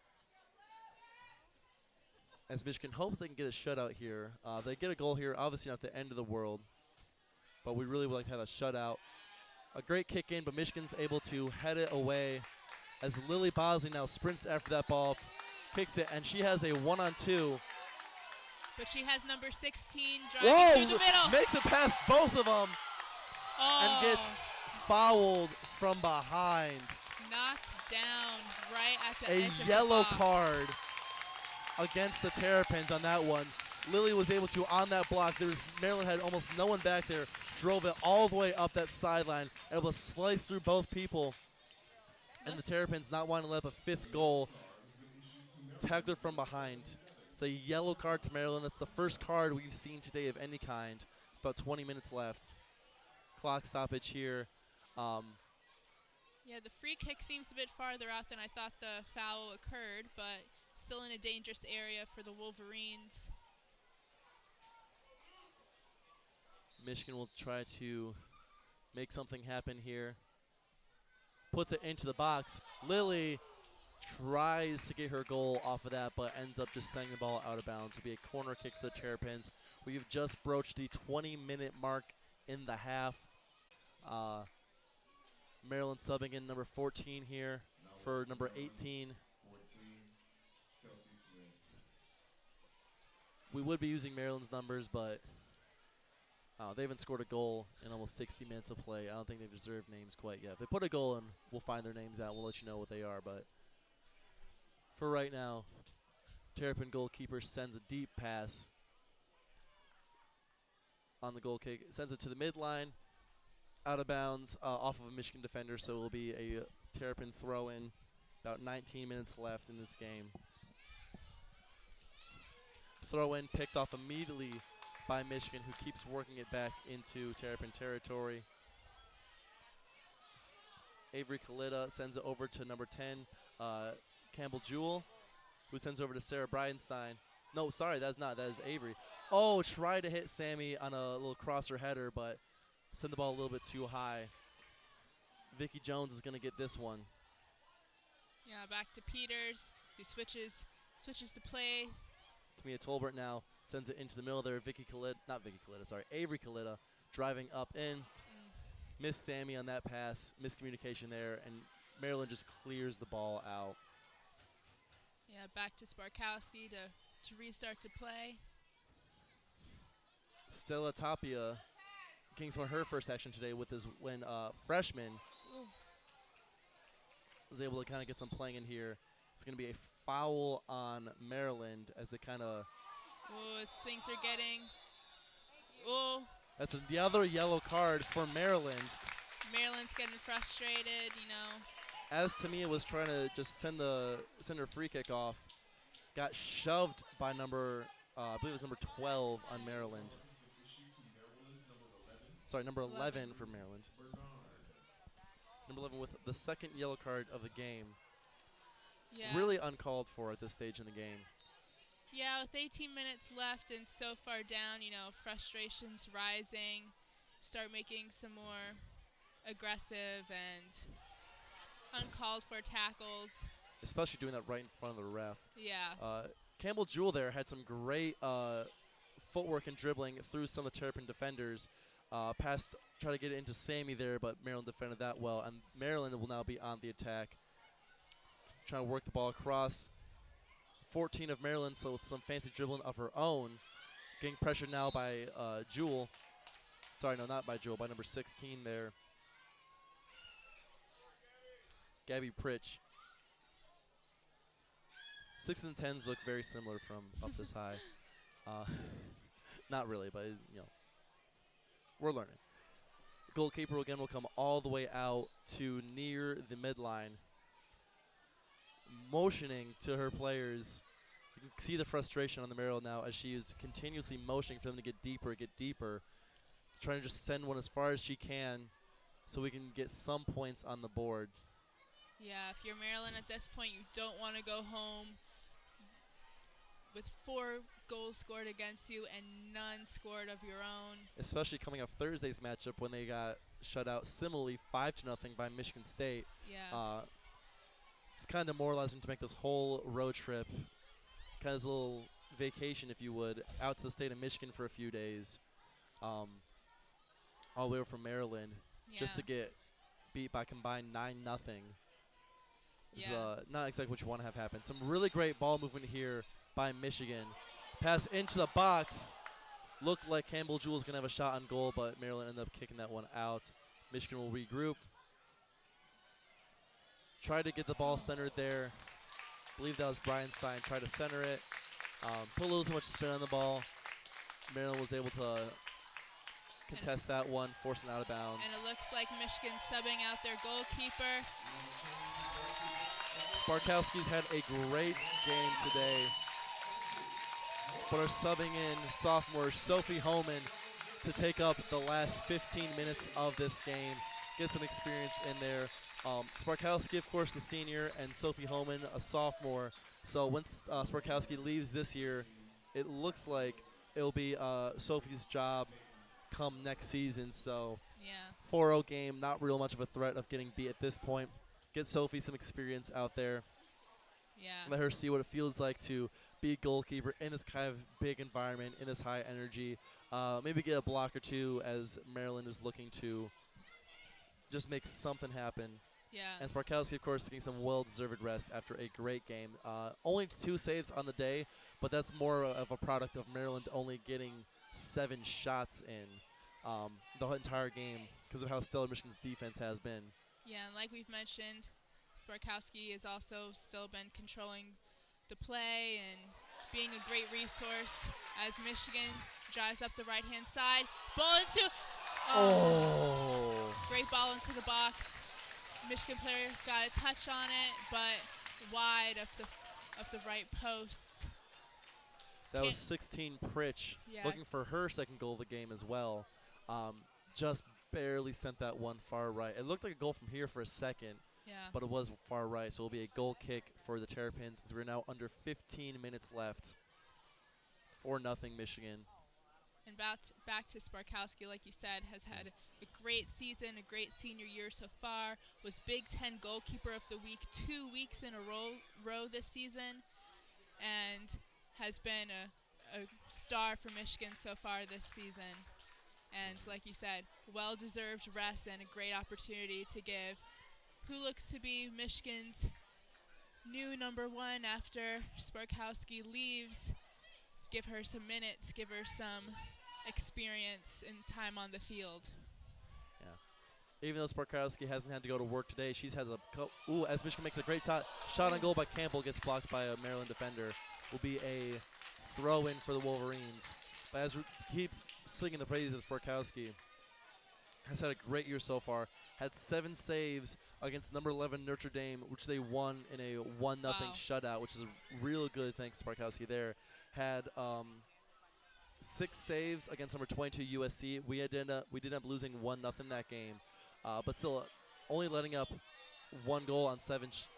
as Michigan hopes they can get a shutout here. They get a goal here, obviously not the end of the world, but we really would like to have a shutout. A great kick in, but Michigan's able to head it away as Lily Bosley now sprints after that ball, kicks it, and she has a 1-on-2. But she has number 16 driving through the middle. Makes it past both of them. Oh, And gets fouled from behind. knocked down right at the A edge of the yellow box. card against the Terrapins on that one. Lily was able to, on that block, Maryland had almost no one back there, drove it all the way up that sideline, able to slice through both people. And the Terrapins not wanting to let up a 5th goal, tagged her from behind. It's a yellow card to Maryland. That's the first card we've seen today of any kind. About 20 minutes left. Clock stoppage here. Yeah, the free kick seems a bit farther out than I thought the foul occurred, but still in a dangerous area for the Wolverines. Michigan will try to make something happen here. Puts it into the box. Lily tries to get her goal off of that, but ends up just sending the ball out of bounds. It'll be a corner kick for the Terrapins. We've just broached the 20-minute mark in the half. Maryland subbing in number 14 here for number 18. We would be using Maryland's numbers, but they haven't scored a goal in almost 60 minutes of play. I don't think they deserve names quite yet. If they put a goal in, we'll find their names out. We'll let you know what they are. But for right now, Terrapin goalkeeper sends a deep pass on the goal kick. Sends it to the midline, out of bounds, off of a Michigan defender. So it will be a Terrapin throw-in. About 19 minutes left in this game. Throw-in picked off immediately by Michigan, who keeps working it back into Terrapin territory. Avery Kalita sends it over to number 10, Campbell Jewell, who sends over to Sarah Bridenstine. No, sorry, that is Avery. Oh, tried to hit Sammy on a little crosser header, but sent the ball a little bit too high. Vicky Jones is going to get this one. Yeah, back to Peters, who switches the play Tamia Tolbert now sends it into the middle there. Avery Kalita driving up in. Miss Sammy on that pass, miscommunication there, and Maryland just clears the ball out. Yeah, back to Sparkowski to restart the play. Stella Tapia getting some of her first action today with this when freshman was able to kind of get some playing in here. It's going to be a foul on Maryland as it kind of. Oh, as things are getting. Oh. That's the other yellow card for Maryland. Maryland's getting frustrated, As Tamia was trying to just send her free kick off, got shoved by number, I believe it was number 12 on Maryland. Sorry, number 11 for Maryland. Number 11 with the second yellow card of the game. Yeah. Really uncalled for at this stage in the game. Yeah, with 18 minutes left and so far down, frustrations rising. Start making some more aggressive and uncalled for tackles. Especially doing that right in front of the ref. Yeah. Campbell Jewell there had some great footwork and dribbling through some of the Terrapin defenders. Try to get it into Sammy there, but Maryland defended that well. And Maryland will now be on the attack. Trying to work the ball across. 14 of Maryland, so with some fancy dribbling of her own. Getting pressured now by Jewell. Sorry, no, not by Jewell, by number 16 there. Gabby Pritch. 6s and 10s look very similar from up this high. Not really, but we're learning. Goalkeeper again will come all the way out to near the midline, motioning to her players. You can see the frustration on the Maryland now as she is continuously motioning for them to get deeper, trying to just send one as far as she can so we can get some points on the board. Yeah, if you're Maryland at this point, you don't want to go home with 4 goals scored against you and none scored of your own. Especially coming off Thursday's matchup when they got shut out similarly 5-0 by Michigan State. Yeah. It's kind of demoralizing to make this whole road trip, kind of this little vacation, if you would, out to the state of Michigan for a few days, all the way over from Maryland, just to get beat by combined 9-0. It's not exactly what you want to have happen. Some really great ball movement here by Michigan. Pass into the box. Looked like Campbell Jewell was going to have a shot on goal, but Maryland ended up kicking that one out. Michigan will regroup. Try to get the ball centered there. I believe that was Brian Stein. Tried to center it. Put a little too much spin on the ball. Maryland was able to contest that one, forcing out of bounds. And it looks like Michigan subbing out their goalkeeper. Sparkowski's had a great game today, but are subbing in sophomore Sophie Homan to take up the last 15 minutes of this game, get some experience in there. Sparkowski, of course, the senior, and Sophie Homan, a sophomore. So once Sparkowski leaves this year, it looks like it'll be Sophie's job come next season. So 4-0 game, not real much of a threat of getting beat at this point. Get Sophie some experience out there. Yeah. Let her see what it feels like to be a goalkeeper in this kind of big environment, in this high energy. Maybe get a block or two as Maryland is looking to just make something happen. Yeah. And Sparkowski, of course, getting some well-deserved rest after a great game. Only 2 saves on the day, but that's more of a product of Maryland only getting 7 shots in the entire game because of how stellar Michigan's defense has been. Yeah, and like we've mentioned, Sparkowski has also still been controlling the play and being a great resource as Michigan drives up the right-hand side. Ball into great ball into the box. Michigan player got a touch on it, but wide of the right post. That was 16 Pritch, looking for her second goal of the game as well. Just barely sent that one far right. It looked like a goal from here for a second, but it was far right, so it'll be a goal kick for the Terrapins as we're now under 15 minutes left. 4-0 Michigan. And back to Sparkowski, like you said, has had a great season, a great senior year so far. Was Big Ten Goalkeeper of the Week 2 weeks in a row this season, and has been a star for Michigan so far this season. And like you said, well-deserved rest and a great opportunity to give who looks to be Michigan's new number one after Sparkowski leaves. Give her some minutes, give her some experience and time on the field. Yeah. Even though Sparkowski hasn't had to go to work today, she's had a as Michigan makes a great shot on goal by Campbell, gets blocked by a Maryland defender. Will be a throw-in for the Wolverines. But as we keep singing the praises of Sparkowski, has had a great year so far. Had 7 saves against number 11 Notre Dame, which they won in a 1-0 shutout, which is a real good thanks to Sparkowski there. Had 6 saves against number 22 USC. We did end up losing 1-0 that game, but still only letting up 1 goal on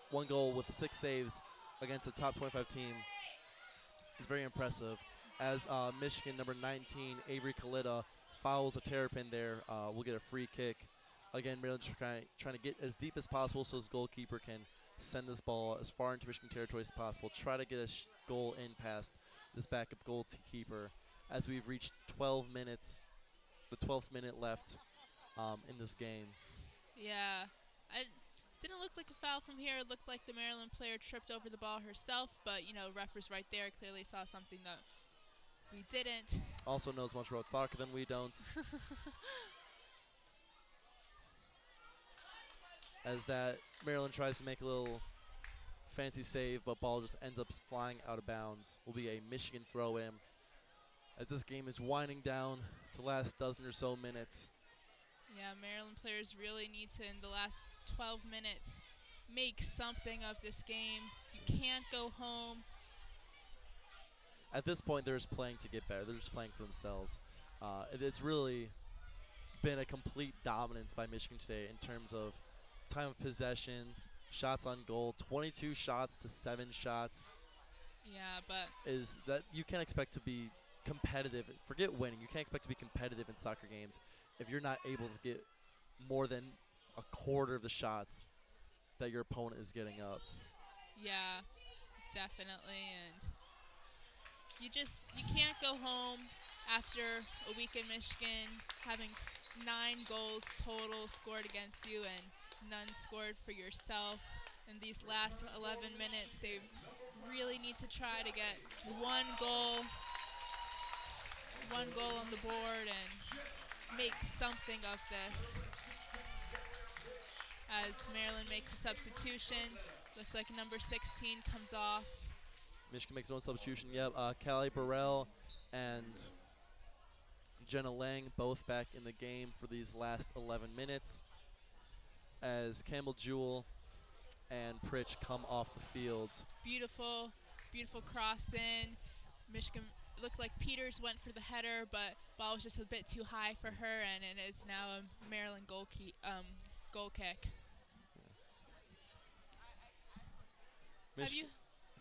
1 goal with 6 saves against a top 25 team is very impressive. As Michigan number 19 Avery Kalita fouls a Terrapin there, we'll get a free kick. Again, Maryland's trying to get as deep as possible so his goalkeeper can send this ball as far into Michigan territory as possible. Try to get a goal in past this backup goalkeeper. As we've reached 12 minutes, the 12th minute left in this game. Yeah, it didn't look like a foul from here. It looked like the Maryland player tripped over the ball herself, but ref was right there, clearly saw something that we didn't. Also knows much about soccer than we don't. As that Maryland tries to make a little fancy save, but ball just ends up flying out of bounds. Will be a Michigan throw-in. As this game is winding down to the last dozen or so minutes. Yeah, Maryland players really need to, in the last 12 minutes, make something of this game. You can't go home. At this point, they're just playing to get better. They're just playing for themselves. It's really been a complete dominance by Michigan today in terms of time of possession, shots on goal, 22 shots to 7 shots. Yeah, but is that you can't expect to be competitive. Forget winning. You can't expect to be competitive in soccer games if you're not able to get more than a quarter of the shots that your opponent is getting up. Yeah, definitely. And you can't go home after a week in Michigan having 9 goals total scored against you and none scored for yourself. In these last 11 minutes, they really need to try to get 1 goal on the board and make something of this. As Maryland makes a substitution, looks like number 16 comes off. Michigan makes their own substitution. Yep, Callie Burrell and Jenna Lang both back in the game for these last 11 minutes. As Campbell Jewell and Pritch come off the field. Beautiful cross in. Michigan looked like Peters went for the header, but ball was just a bit too high for her, and it is now a Maryland goal kick.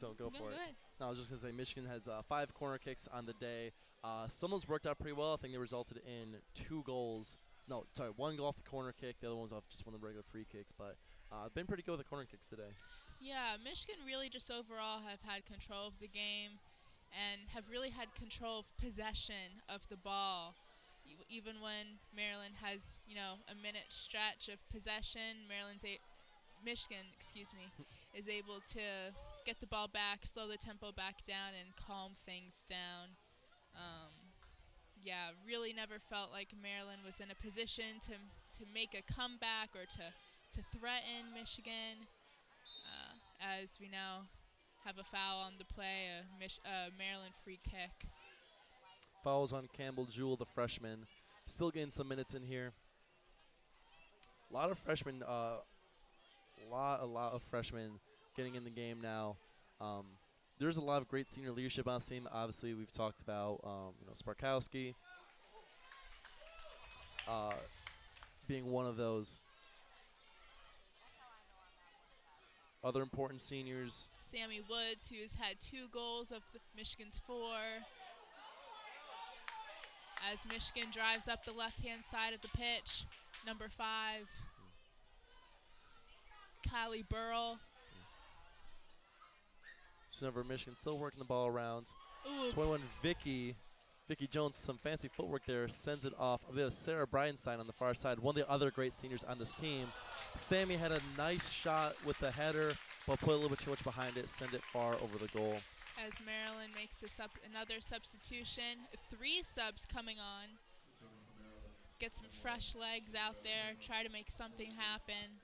Don't go for it. Go ahead. No, I was just going to say Michigan has 5 corner kicks on the day. Some of those worked out pretty well. I think they resulted in 2 goals. No, sorry, 1 goal off the corner kick. The other one was off just one of the regular free kicks. But been pretty good with the corner kicks today. Yeah, Michigan really just overall have had control of the game and have really had control of possession of the ball. Even when Maryland has, a minute stretch of possession, Michigan is able to get the ball back, slow the tempo back down, and calm things down. Yeah, really never felt like Maryland was in a position to make a comeback or to threaten Michigan. As we now have a foul on the play, a Maryland free kick. Fouls on Campbell Jewell, the freshman. Still getting some minutes in here. A lot of freshmen, a lot of freshmen getting in the game now. There's a lot of great senior leadership on the team. Obviously, we've talked about Sparkowski being one of those. Other important seniors. Sammy Woods, who's had 2 goals of Michigan's 4. As Michigan drives up the left-hand side of the pitch, number 5, Kylie Burrell. So number Michigan still working the ball around. Ooh. 21 Vicky Jones, some fancy footwork there, sends it off. We have Sarah Bridenstine on the far side, one of the other great seniors on this team. Sammy had a nice shot with the header, but put a little bit too much behind it, send it far over the goal. As Maryland makes another substitution. 3 subs coming on. Get some fresh legs out there, try to make something happen.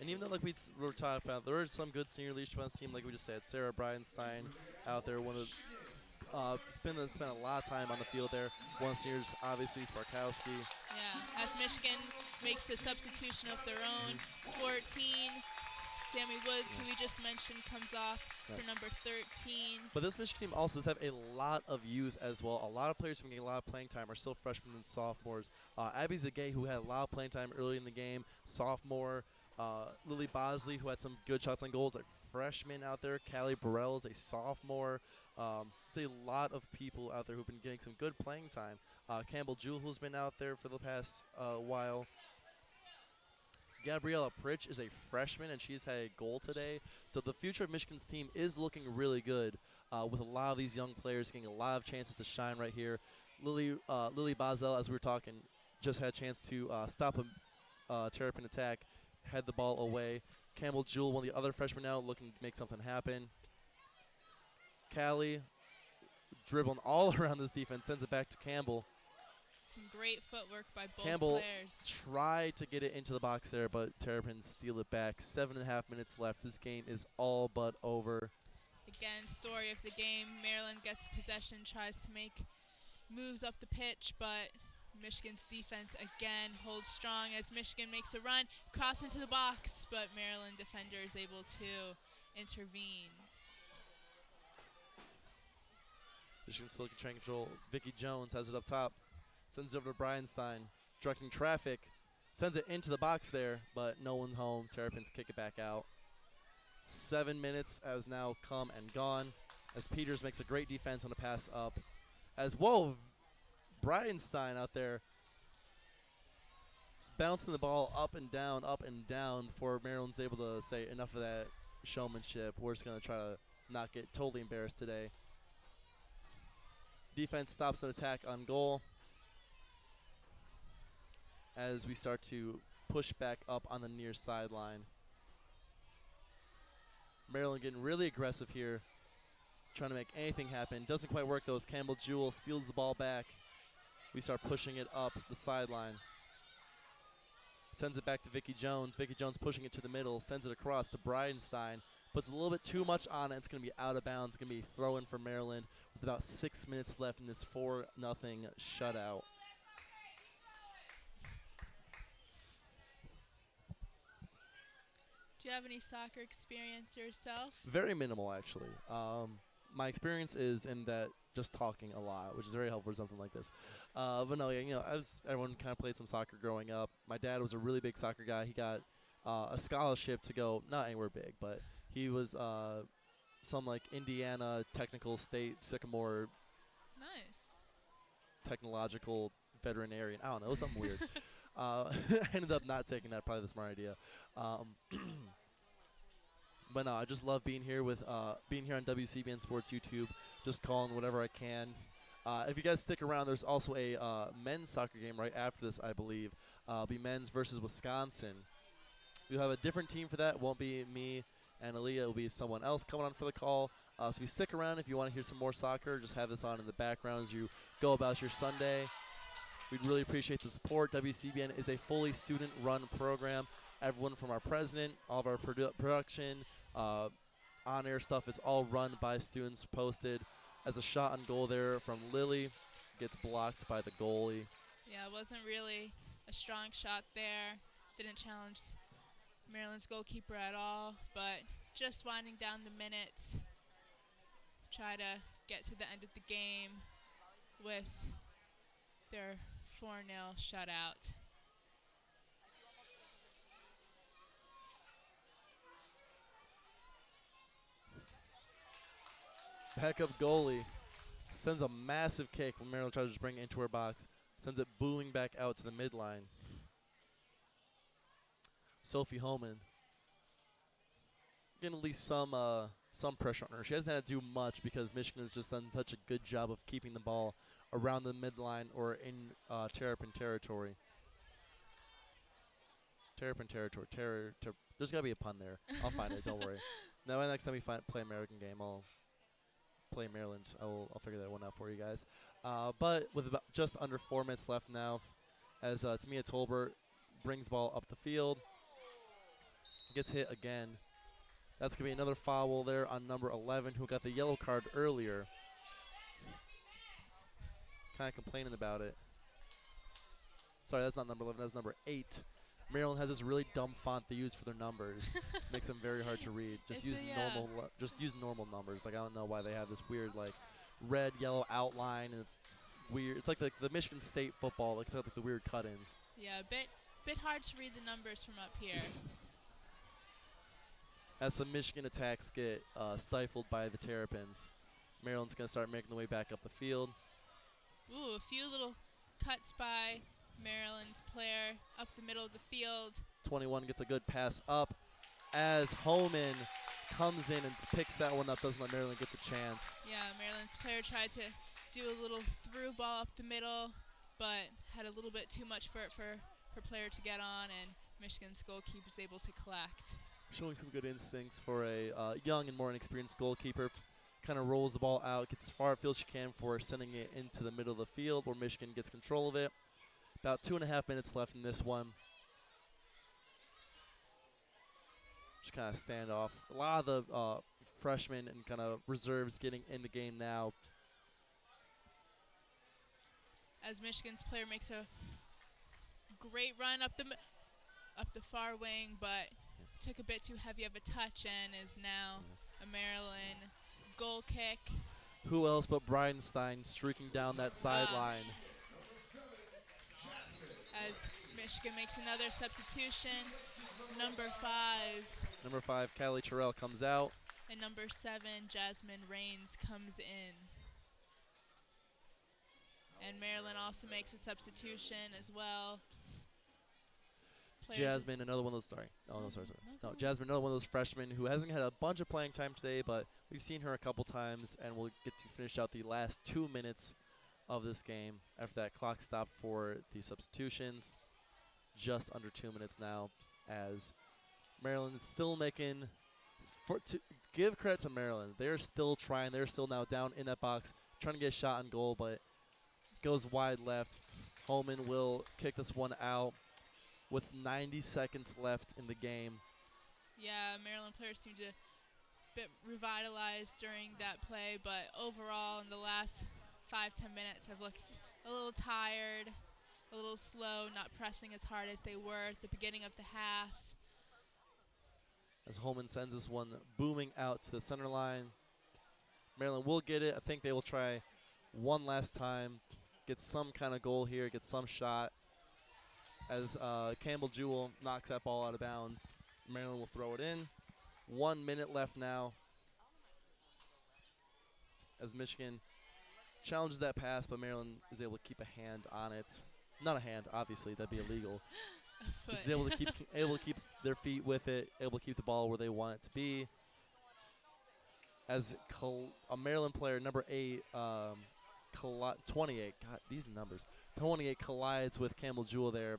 And even though, like we were talking about, there are some good senior leadership on this team, like we just said. Sarah Bridenstine out there, one of spent a lot of time on the field there. One of the seniors, obviously, Sparkowski. Yeah, as Michigan makes a substitution of their own. 14, Sammy Woods, who we just mentioned, comes off for number 13. But this Michigan team also does have a lot of youth as well. A lot of players who are getting a lot of playing time are still freshmen and sophomores. Abby Zagay, who had a lot of playing time early in the game, sophomore. Lily Bosley, who had some good shots on goals, a freshman out there. Callie Burrell is a sophomore. It's a lot of people out there who've been getting some good playing time. Campbell Jewell, who's been out there for the past while. Gabriella Pritch is a freshman, and she's had a goal today. So the future of Michigan's team is looking really good with a lot of these young players getting a lot of chances to shine right here. Lily Bosley, as we were talking, just had a chance to stop a Terrapin attack, head the ball away. Campbell Jewell, one of the other freshmen now, looking to make something happen. Callie dribbling all around this defense, sends it back to Campbell. Some great footwork by both Campbell players. tried to get it into the box there, but Terrapins steal it back. 7.5 minutes left. This game is all but over. Again, story of the game. Maryland gets possession, tries to make moves up the pitch, but Michigan's defense again holds strong as Michigan makes a run, cross into the box, but Maryland defender is able to intervene. Michigan still trying to control. Vicky Jones has it up top. Sends it over to Bridenstine. Directing traffic. Sends it into the box there, but no one home. Terrapins kick it back out. 7 minutes has now come and gone as Peters makes a great defense on a pass up. As whoa, Bridenstine out there just bouncing the ball up and down before Maryland's able to say enough of that showmanship. We're just going to try to not get totally embarrassed today. Defense stops an attack on goal as we start to push back up on the near sideline. Maryland getting really aggressive here, trying to make anything happen. Doesn't quite work though as Campbell Jewell steals the ball back. We start pushing it up the sideline. Sends it back to Vicky Jones. Vicky Jones pushing it to the middle, sends it across to Bridenstine. Puts a little bit too much on it. It's going to be out of bounds. It's going to be a throw-in for Maryland with about 6 minutes left in this 4-0 shutout. Do you have any soccer experience yourself? Very minimal, actually. My experience is in that just talking a lot, which is very helpful for something like this. But no, yeah, you know, everyone kind of played some soccer growing up. My dad was a really big soccer guy. He got a scholarship to go, not anywhere big, but he was some like Indiana Technical State Sycamore Nice. Technological Veterinarian. I don't know, it was something weird. I ended up not taking that, probably the smart idea. But no, I just love being here with being here on WCBN Sports YouTube, just calling whatever I can. If you guys stick around, there's also a men's soccer game right after this, I believe. It'll be men's versus Wisconsin. We'll have a different team for that. It won't be me and Aliya. It will be someone else coming on for the call. So if you stick around, if you want to hear some more soccer, just have this on in the background as you go about your Sunday. We'd really appreciate the support. WCBN is a fully student-run program. Everyone from our president, all of our production, on-air stuff is all run by students, posted. As a shot on goal there from Lily gets blocked by the goalie. Yeah, it wasn't really a strong shot there. Didn't challenge Maryland's goalkeeper at all, but just winding down the minutes. Try to get to the end of the game with their 4-0 shutout. Backup goalie sends a massive kick when Maryland tries to just bring it into her box. Sends it booing back out to the midline. Sophie Holman getting at least some pressure on her. She hasn't had to do much because Michigan has just done such a good job of keeping the ball around the midline or in Terrapin territory. Terrapin territory. There's got to be a pun there. I'll find it. Don't worry. Now, next time we play American game, I'll play Maryland. I'll figure that one out for you guys. But with about just under 4 minutes left now, as Tamia Tolbert brings ball up the field, gets hit again. That's going to be another foul there on number 11, who got the yellow card earlier. Kind of complaining about it. Sorry, that's not number 11. That's number 8. Maryland has this really dumb font they use for their numbers. Makes them very hard to read. Just use normal numbers. Like, I don't know why they have this weird like red yellow outline, and it's weird. It's like the Michigan State football. Like, it's got like the weird cut-ins. Yeah, a bit hard to read the numbers from up here. As some Michigan attacks get stifled by the Terrapins, Maryland's going to start making the way back up the field. Ooh, a few little cuts by Maryland player up the middle of the field. 21 gets a good pass up as Homan comes in and picks that one up, doesn't let Maryland get the chance. Yeah, Maryland's player tried to do a little through ball up the middle, but had a little bit too much for her player to get on, and Michigan's goalkeeper is able to collect. Showing some good instincts for a young and more inexperienced goalkeeper. Kind of rolls the ball out, gets as far afield as she can before sending it into the middle of the field where Michigan gets control of it. About 2.5 minutes left in this one. Just kind of standoff. A lot of the freshmen and kind of reserves getting in the game now. As Michigan's player makes a great run up the far wing, but took a bit too heavy of a touch and is now a Maryland goal kick. Who else but Bridenstine streaking down that sideline? As Michigan makes another substitution, number 5. Number 5, Callie Terrell comes out. And number 7, Jasmine Rains comes in. And Maryland also makes a substitution as well. Jasmine, another one of those, Jasmine, another one of those freshmen who hasn't had a bunch of playing time today, but we've seen her a couple times, and we'll get to finish out the last 2 minutes of this game after that clock stopped for the substitutions. Just under 2 minutes now, as Maryland is still making, to give credit to Maryland, they're still trying. They're still now down in that box, trying to get a shot on goal, but goes wide left. Holman will kick this one out with 90 seconds left in the game. Yeah, Maryland players seemed to bit revitalized during that play, but overall in the last 5-10 minutes have looked a little tired, a little slow, not pressing as hard as they were at the beginning of the half. As Holman sends this one booming out to the center line. Maryland will get it. I think they will try one last time, get some kind of goal here, get some shot. As Campbell Jewell knocks that ball out of bounds, Maryland will throw it in. 1 minute left now. As Michigan challenges that pass, but Maryland is able to keep a hand on it. Not a hand, obviously, that'd be illegal. Is able to keep their feet with it, able to keep the ball where they want it to be. As a Maryland player, number 8, 28. God, these numbers. 28 collides with Campbell Jewell there.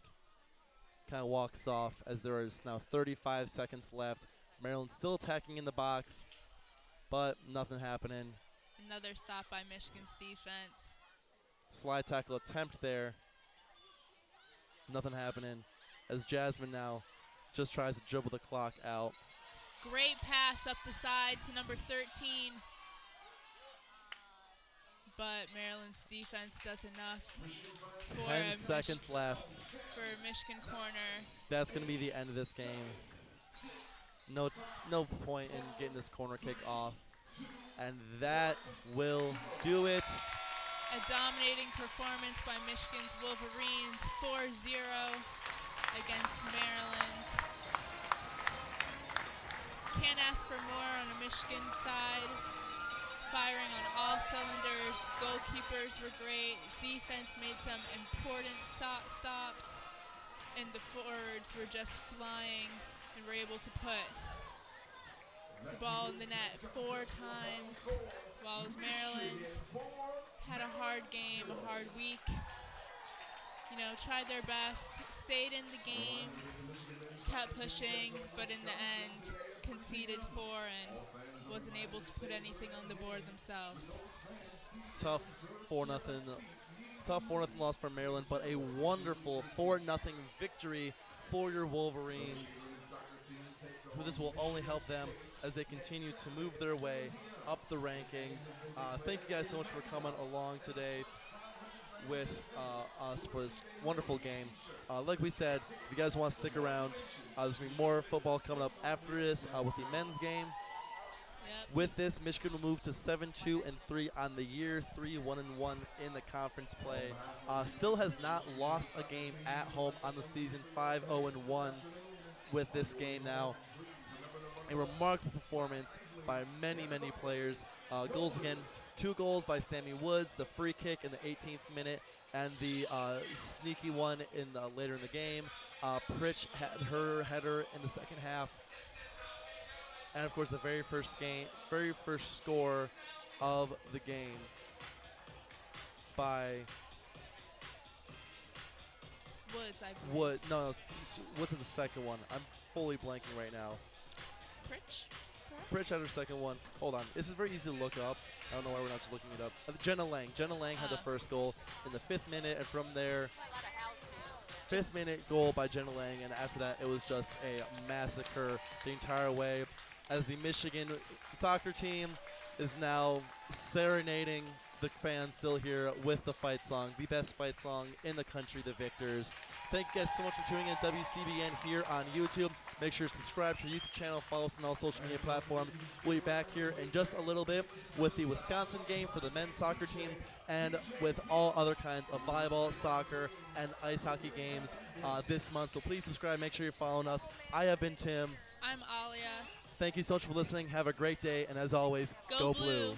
Kind of walks off as there is now 35 seconds left. Maryland still attacking in the box, but nothing happening. Another stop by Michigan's defense. Slide tackle attempt there. Nothing happening as Jasmine now just tries to dribble the clock out. Great pass up the side to number 13. But Maryland's defense does enough. 10 seconds left. For Michigan corner. That's going to be the end of this game. No point in getting this corner kick off. And that will do it. A dominating performance by Michigan's Wolverines, 4-0 against Maryland. Can't ask for more on a Michigan side. Firing on all cylinders. Goalkeepers were great. Defense made some important stops. And the forwards were just flying and were able to put ball in the net 4 times, while Maryland had a hard game, a hard week. You know, tried their best, stayed in the game, kept pushing, but in the end conceded 4 and wasn't able to put anything on the board themselves. Tough 4-0 loss for Maryland, but a wonderful 4-0 victory for your Wolverines, who this will only help them as they continue to move their way up the rankings. Thank you guys so much for coming along today with us for this wonderful game. Like we said, if you guys want to stick around, there's going to be more football coming up after this with the men's game. Yep. With this, Michigan will move to 7-2-3 on the year, 3-1-1 in the conference play. Still has not lost a game at home on the season, 5-0-1 with this game now. A remarkable performance by many, many players. Goals again, 2 goals by Sammy Woods, the free kick in the 18th minute, and the sneaky one in later in the game. Pritch had her header in the second half. And of course, the very first score of the game by Woods, I believe. Woods is the second one. I'm fully blanking right now. Pritch? Pritch had her second one. Hold on. This is very easy to look up. I don't know why we're not just looking it up. Jenna Lang. Jenna Lang had the first goal in the 5th minute, and from there, 5th minute goal by Jenna Lang, and after that, it was just a massacre the entire way, as the Michigan soccer team is now serenading the fans still here with the fight song, the best fight song in the country, the Victors. Thank you guys so much for tuning in WCBN here on YouTube. Make sure to subscribe to our YouTube channel, follow us on all social media platforms. We'll be back here in just a little bit with the Wisconsin game for the men's soccer team and with all other kinds of volleyball, soccer, and ice hockey games this month. So please subscribe. Make sure you're following us. I have been Tim. I'm Aliya. Thank you so much for listening. Have a great day. And as always, Go Blue.